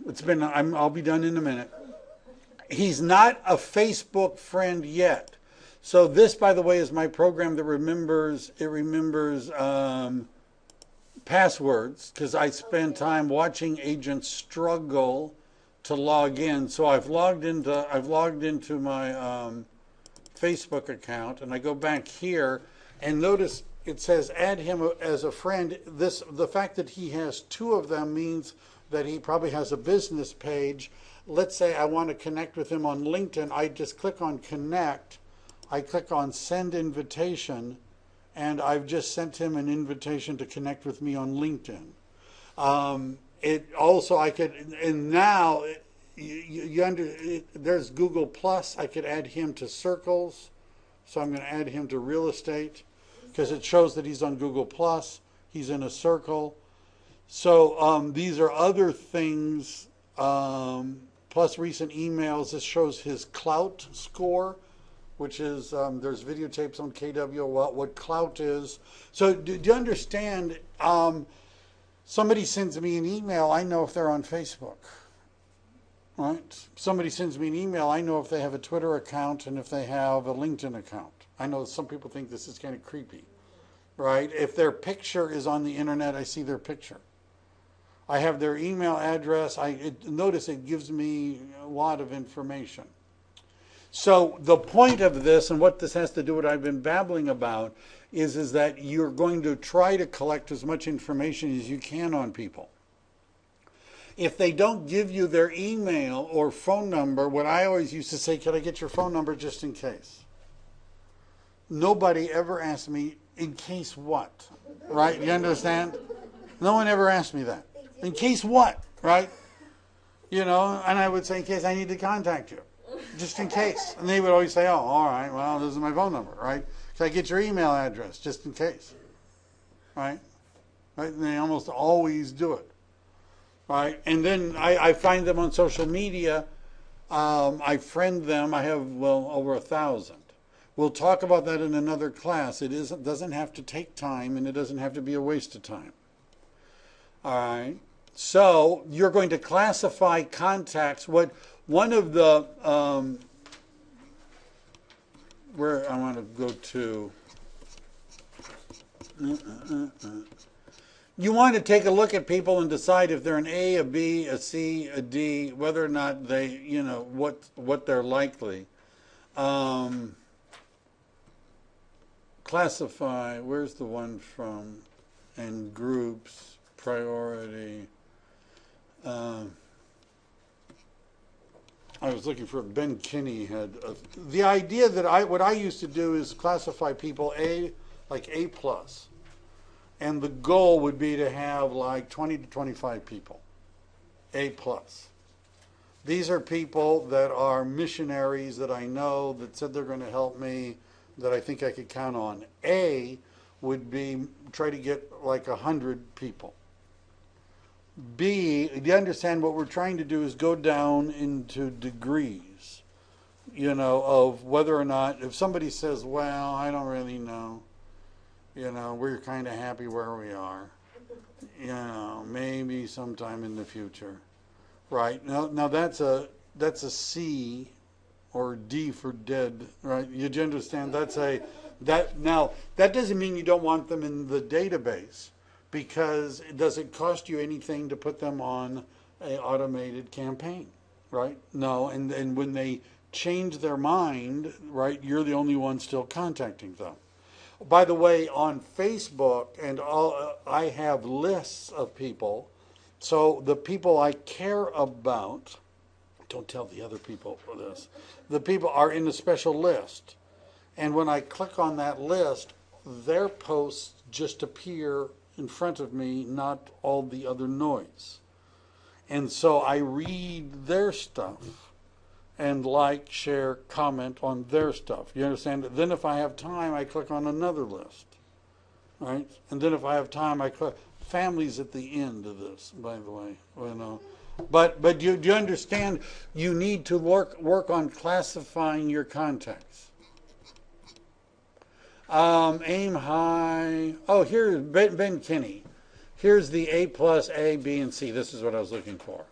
I'll be done in a minute. He's not a Facebook friend yet. So this, by the way, is my program that remembers passwords, because I spend time watching agents struggle to log in. So I've logged into my Facebook account, and I go back here, and notice it says add him as a friend. The fact that he has 2 of them means that he probably has a business page. Let's say I want to connect with him on LinkedIn. I just click on connect. I click on send invitation, and I've just sent him an invitation to connect with me on LinkedIn. There's Google Plus. I could add him to Circles. So I'm going to add him to real estate because it shows that he's on Google Plus. He's in a circle. So these are other things, plus recent emails. This shows his Clout score, which is, there's videotapes on KW what Clout is. So do you understand, somebody sends me an email, I know if they're on Facebook. Right? Somebody sends me an email, I know if they have a Twitter account and if they have a LinkedIn account. I know some people think this is kind of creepy. Right? If their picture is on the internet, I see their picture. I have their email address. Notice it gives me a lot of information. So the point of this, and what this has to do with what I've been babbling about, is that you're going to try to collect as much information as you can on people. If they don't give you their email or phone number, what I always used to say, can I get your phone number just in case? Nobody ever asked me, in case what? Right? You understand? No one ever asked me that. In case what? Right? You know, and I would say, in case I need to contact you, just in case. And they would always say, oh, all right, well, this is my phone number, right? Can I get your email address, just in case? Right? Right? And they almost always do it. Right? And then I find them on social media. I friend them. I have, well, over 1,000. We'll talk about that in another class. It doesn't have to take time, and it doesn't have to be a waste of time. All right? So you're going to classify contacts. What one of the where I want to go to. You want to take a look at people and decide if they're an A, a B, a C, a D, whether or not they, you know, what they're likely. Classify. Where's the one from? And groups, priority. I was looking for Ben Kinney had the idea that what I used to do is classify people like A plus, and the goal would be to have like 20 to 25 people, A plus. These are people that are missionaries that I know that said they're going to help me, that I think I could count on. A would be try to get like 100 people. B, you understand what we're trying to do is go down into degrees, you know, of whether or not, if somebody says, well, I don't really know, you know, we're kind of happy where we are, you know, maybe sometime in the future, right? Now that's a C or D for dead, right? You understand? Now that doesn't mean you don't want them in the database. Because does it cost you anything to put them on an automated campaign, right? No, and when they change their mind, right, you're the only one still contacting them. By the way, on Facebook and I have lists of people. So the people I care about, don't tell the other people for this, the people are in a special list. And when I click on that list, their posts just appear in front of me, not all the other noise. And so I read their stuff and like, share, comment on their stuff. You understand? Then if I have time, I click on another list. Right? And then if I have time, I click. Family's at the end of this, by the way. You know. But do you understand? You need to work on classifying your contacts. Aim high. Oh, here's Ben Kinney. Here's the A plus, A, B, and C. This is what I was looking for.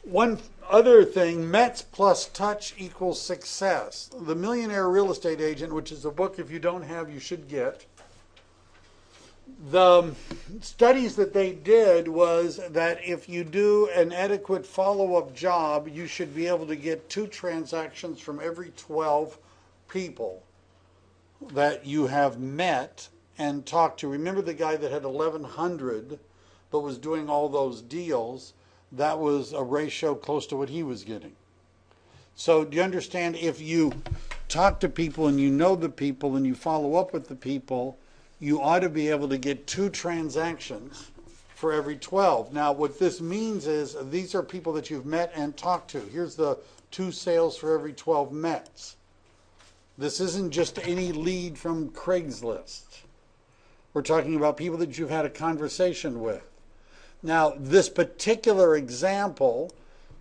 One other thing, METS plus touch equals success. The Millionaire Real Estate Agent, which is a book if you don't have, you should get. The studies that they did was that if you do an adequate follow-up job, you should be able to get 2 transactions from every 12 people that you have met and talked to. Remember the guy that had 1,100 but was doing all those deals? That was a ratio close to what he was getting. So do you understand, if you talk to people and you know the people and you follow up with the people, you ought to be able to get 2 transactions for every 12. Now, what this means is these are people that you've met and talked to. Here's the 2 sales for every 12 Mets. This isn't just any lead from Craigslist. We're talking about people that you've had a conversation with. Now, this particular example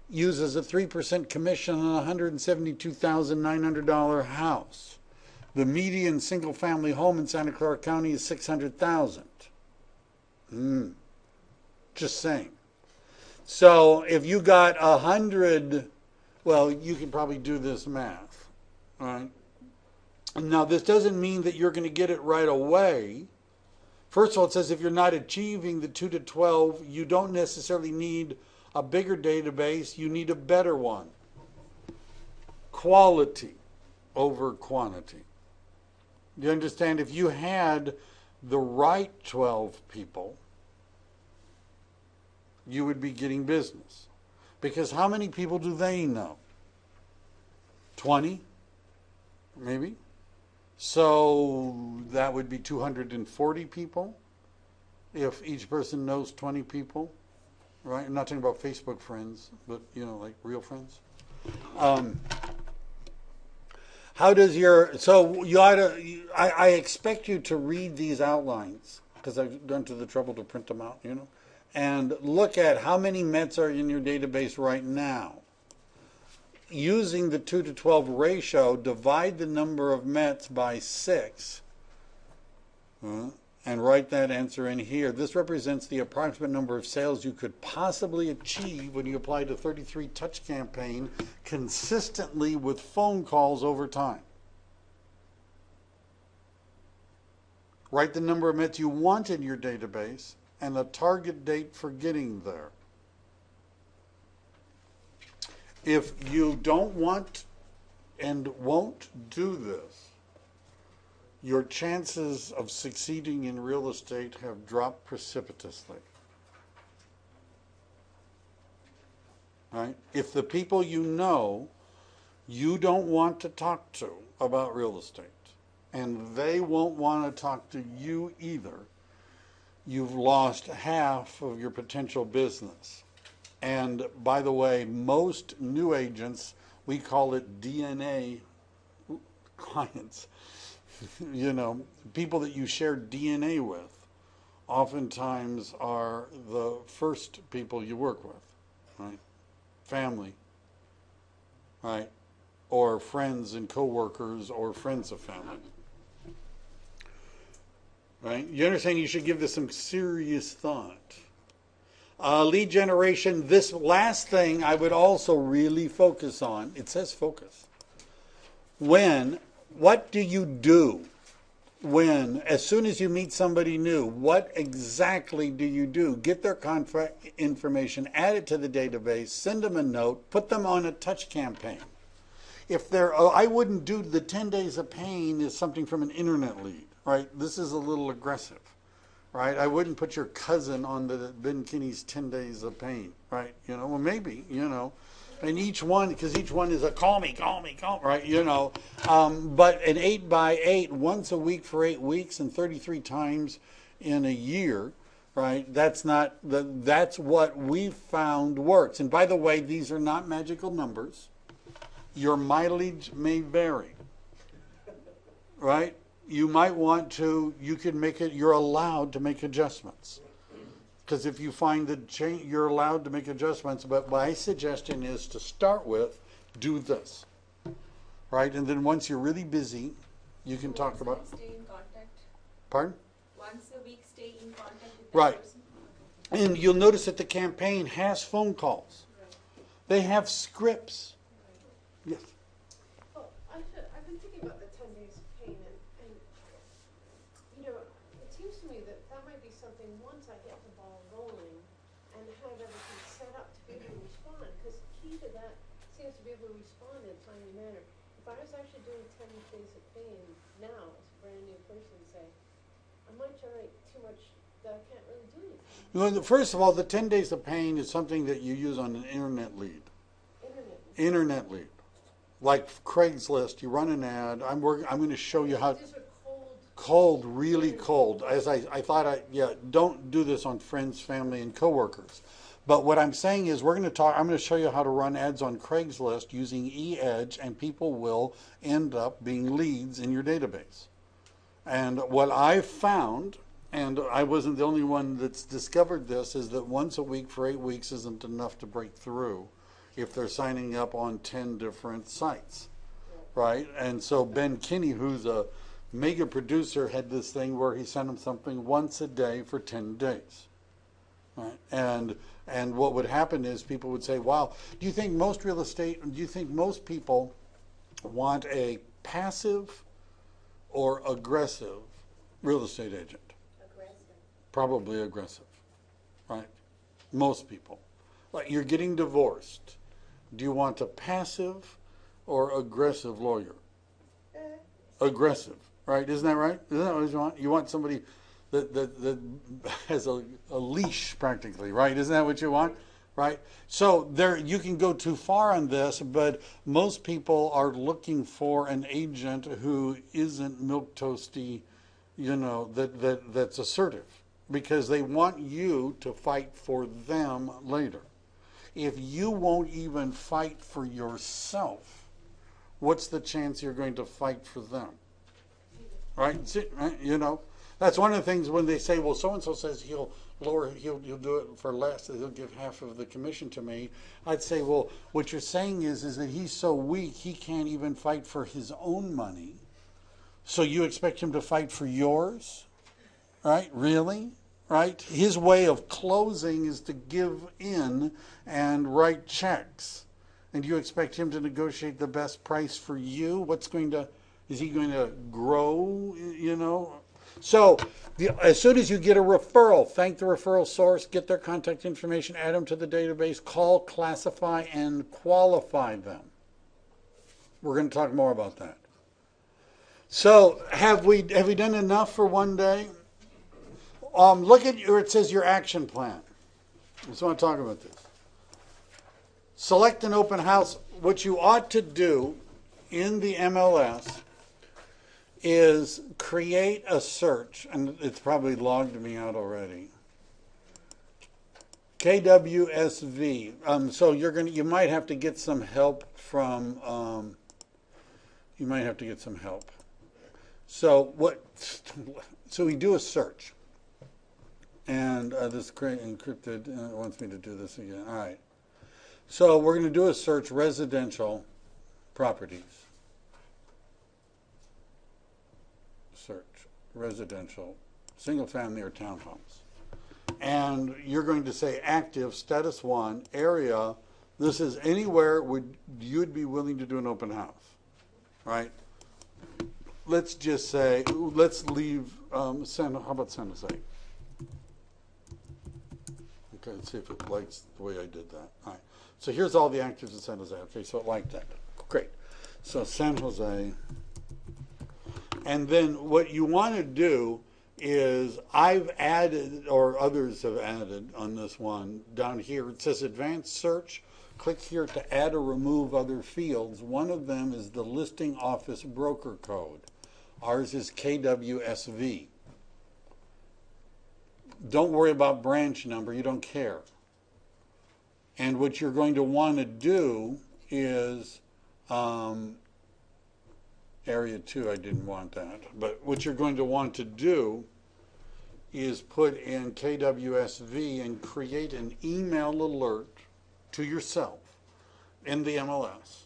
uses a 3% commission on a $172,900 house. The median single-family home in Santa Clara County is $600,000. Just saying. So if you got 100, well, you can probably do this math, right? Now, this doesn't mean that you're going to get it right away. First of all, it says if you're not achieving the 2 to 12, you don't necessarily need a bigger database. You need a better one. Quality over quantity. Do you understand? If you had the right 12 people, you would be getting business. Because how many people do they know? 20? Maybe? So that would be 240 people if each person knows 20 people, right? I'm not talking about Facebook friends, but like real friends. How does so you ought to, I expect you to read these outlines, because I've gone to the trouble to print them out, and look at how many Mets are in your database right now. Using the 2 to 12 ratio, divide the number of Mets by 6, and write that answer in here. This represents the approximate number of sales you could possibly achieve when you apply the 33 touch campaign consistently with phone calls over time. Write the number of Mets you want in your database and a target date for getting there. If you don't want and won't do this, your chances of succeeding in real estate have dropped precipitously. Right? If the people you don't want to talk to about real estate, and they won't want to talk to you either, you've lost half of your potential business. And by the way, most new agents, we call it DNA clients. People that you share DNA with oftentimes are the first people you work with, right? Family, right? Or friends and coworkers or friends of family. Right? You understand you should give this some serious thought. Lead generation, this last thing I would also really focus on. It says focus. What do you do as soon as you meet somebody new, what exactly do you do? Get their contact information, add it to the database, send them a note, put them on a touch campaign. I wouldn't do the 10 days of pain is something from an internet lead, right? This is a little aggressive. Right? I wouldn't put your cousin on the Ben Kinney's 10 days of pain, right? Well, maybe, and each one is a call me, right? But an 8x8 once a week for 8 weeks and 33 times in a year, right? That's what we found works. And by the way, these are not magical numbers. Your mileage may vary, right? You might want to, you're allowed to make adjustments. Because if you find that you're allowed to make adjustments, but my suggestion is to start with, do this. Right? And then once you're really busy, you can talk about. Stay in contact. Pardon? Once a week, stay in contact with that Right. person. And you'll notice that the campaign has phone calls. Right. They have scripts. Right. Yes. Well, I've been thinking about the 10 days of pain, and it seems to me that might be something, once I get the ball rolling and have everything set up to be able to respond, because the key to that seems to be able to respond in a timely manner. If I was actually doing 10 days of pain now, as a brand new person, say, I might generate too much that I can't really do anything. Well, first of all, the 10 days of pain is something that you use on an internet lead. Internet lead. Like Craigslist, you run an ad. I'm going to show you how. These are Cold, really cold. As I thought, don't do this on friends, family, and coworkers. But what I'm saying is I'm going to show you how to run ads on Craigslist using eEdge, and people will end up being leads in your database. And what I've found, and I wasn't the only one that's discovered this, is that once a week for 8 weeks isn't enough to break through if they're signing up on 10 different sites, right? And so Ben Kinney, who's a mega producer, had this thing where he sent them something once a day for 10 days, right? And what would happen is people would say, wow, do you think most people want a passive or aggressive real estate agent? Aggressive. Probably aggressive, right? Most people. Like, you're getting divorced. Do you want a passive or aggressive lawyer? Aggressive, right? Isn't that right? Isn't that what you want? You want somebody that has a leash practically, right? Isn't that what you want? Right? So you can go too far on this, but most people are looking for an agent who isn't milquetoasty, that's assertive, because they want you to fight for them later. If you won't even fight for yourself, what's the chance you're going to fight for them? Right? See, right? You know, that's one of the things when they say, well, so-and-so says he'll do it for less, he'll give half of the commission to me. I'd say, well, what you're saying is that he's so weak, he can't even fight for his own money. So you expect him to fight for yours? Right? Really? Right? His way of closing is to give in and write checks. And you expect him to negotiate the best price for you? Is he going to grow, you know? So as soon as you get a referral, thank the referral source, get their contact information, add them to the database, call, classify, and qualify them. We're going to talk more about that. So have we done enough for one day? Look at where it says your action plan. I just want to talk about this. Select an open house. What you ought to do in the MLS is create a search, and it's probably logged me out already. KWSV. So you might have to get some help from. You might have to get some help. So So we do a search, and this encrypted wants me to do this again. All right. So we're going to do a search residential properties. Search residential, single family or townhomes. And you're going to say active, status 1, area. This is anywhere you'd be willing to do an open house, right? Let's just say, let's leave, how about San Jose? Okay, let's see if it likes the way I did that. All right. So here's all the actives in San Jose. Okay, so it liked that. Great. So San Jose. And then what you want to do is I've added, or others have added on this one, down here, it says advanced search. Click here to add or remove other fields. One of them is the listing office broker code. Ours is KWSV. Don't worry about branch number. You don't care. And what you're going to want to do is area 2, I didn't want that. But what you're going to want to do is put in KWSV and create an email alert to yourself in the MLS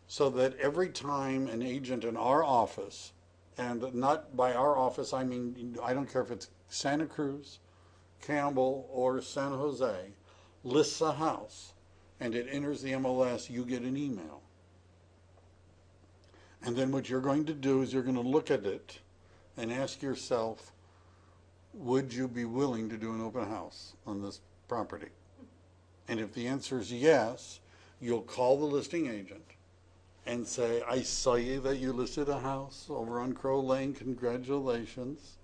so that every time an agent in our office, and not by our office, I mean, I don't care if it's Santa Cruz, Campbell, or San Jose, lists a house and it enters the MLS, you get an email. And then what you're going to do is you're going to look at it and ask yourself, would you be willing to do an open house on this property? And if the answer is yes, you'll call the listing agent and say, I saw you that you listed a house over on Crow Lane. Congratulations.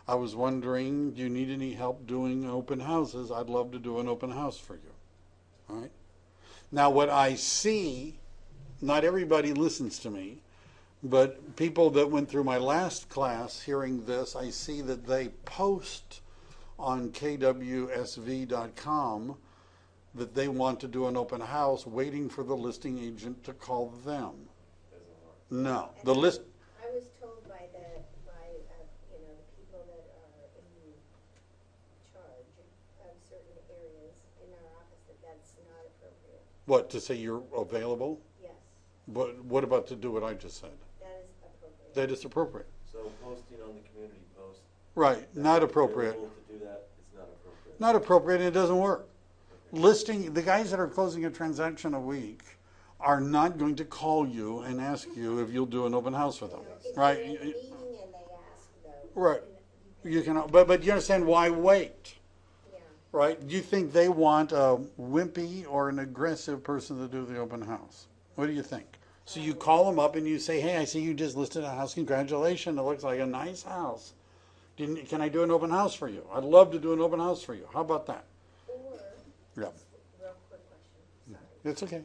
I was wondering, do you need any help doing open houses? I'd love to do an open house for you. All right? Now, what I see, not everybody listens to me, but people that went through my last class hearing this, I see that they post on kwsv.com that they want to do an open house, waiting for the listing agent to call them. No, the list. I was told by the people that are in charge of certain areas in our office that that's not appropriate. What, to say you're available? Yes, But what about to do what I just said? that is appropriate. That is appropriate. So posting on the community post. Right, not appropriate. Available to do that, it's not appropriate. Not appropriate, and it doesn't work. Listing, the guys that are closing a transaction a week are not going to call you and ask you if you'll do an open house for them, If right? they're in a meeting and they ask though. Right. You can, but you understand why wait, Yeah. right? Do you think they want a wimpy or an aggressive person to do the open house? What do you think? So you call them up and you say, hey, I see you just listed a house. Congratulations, it looks like a nice house. Can I do an open house for you? I'd love to do an open house for you. How about that? Or, Yeah, real quick question, sorry. it's okay.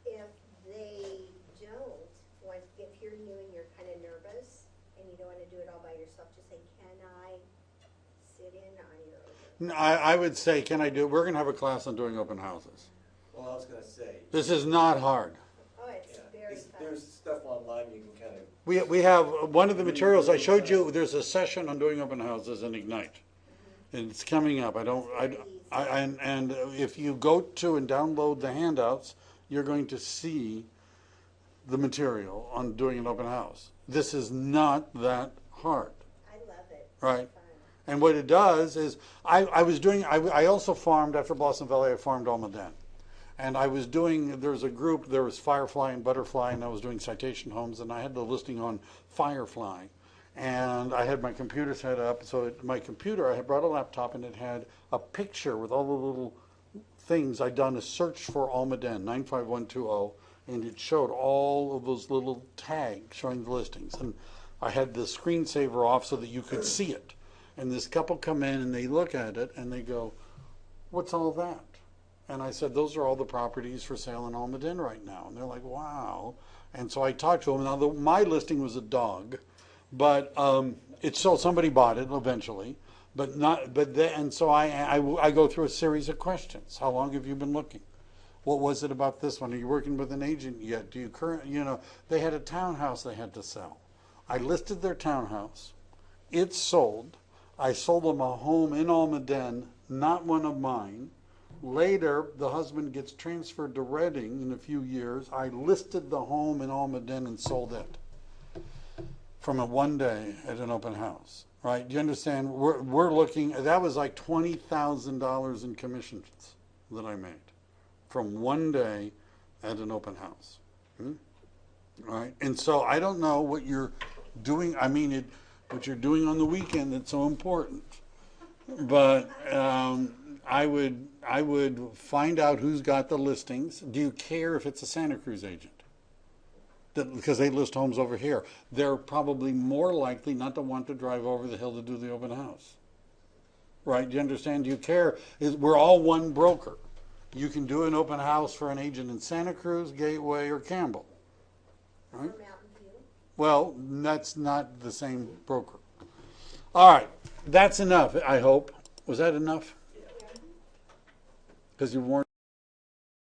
If they don't, if you're new and you're kind of nervous and you don't want to do it all by yourself, just say, can I sit sit in on your. I would say, we're going to have a class on doing open houses. Well, I was gonna say. This is not hard. Oh, it's Yeah, very it's- fun. there's stuff online you can kind of. We have, one of the materials I showed you, there's a session on doing open houses in Ignite. And it's coming up. And if you go to and download the handouts, you're going to see the material on doing an open house. This is not that hard, I love it. It's right? fun. And what it does is, I also farmed, after Blossom Valley, I farmed Almaden. And I was doing, there was a group, there was Firefly and Butterfly, and I was doing citation homes, and I had the listing on Firefly. And I had my computer set up, so my computer, I had brought a laptop, and it had a picture with all the little things. I'd done a search for Almaden, 95120, and it showed all of those little tags showing the listings. And I had the screensaver off so that you could see it. And this couple come in, and they look at it, and they go, "What's all that?" And I said, "Those are all the properties for sale in Almaden right now." And they're like, "Wow." And so I talked to them. Now, my listing was a dog, but it's sold. Somebody bought it eventually, but not. But then, and so I go through a series of questions. How long have you been looking? What was it about this one? Are you working with an agent yet? Do you they had a townhouse they had to sell. I listed their townhouse. It sold. I sold them a home in Almaden, not one of mine. Later, the husband gets transferred to Reading in a few years. I listed the home in Almaden and sold it from a one day at an open house. Right? Do you understand? We're looking. That was like $20,000 in commissions that I made from one day at an open house. All right? And so I don't know what you're doing. I mean, what you're doing on the weekend that's so important. But I would find out who's got the listings. Do you care if it's a Santa Cruz agent? Because they list homes over here. They're probably more likely not to want to drive over the hill to do the open house. Right? Do you understand? Do you care? We're all one broker. You can do an open house for an agent in Santa Cruz, Gateway, or Campbell. Or Right? Mountain View. Well, that's not the same broker. All right. That's enough, I hope. Was that enough? Because you weren't.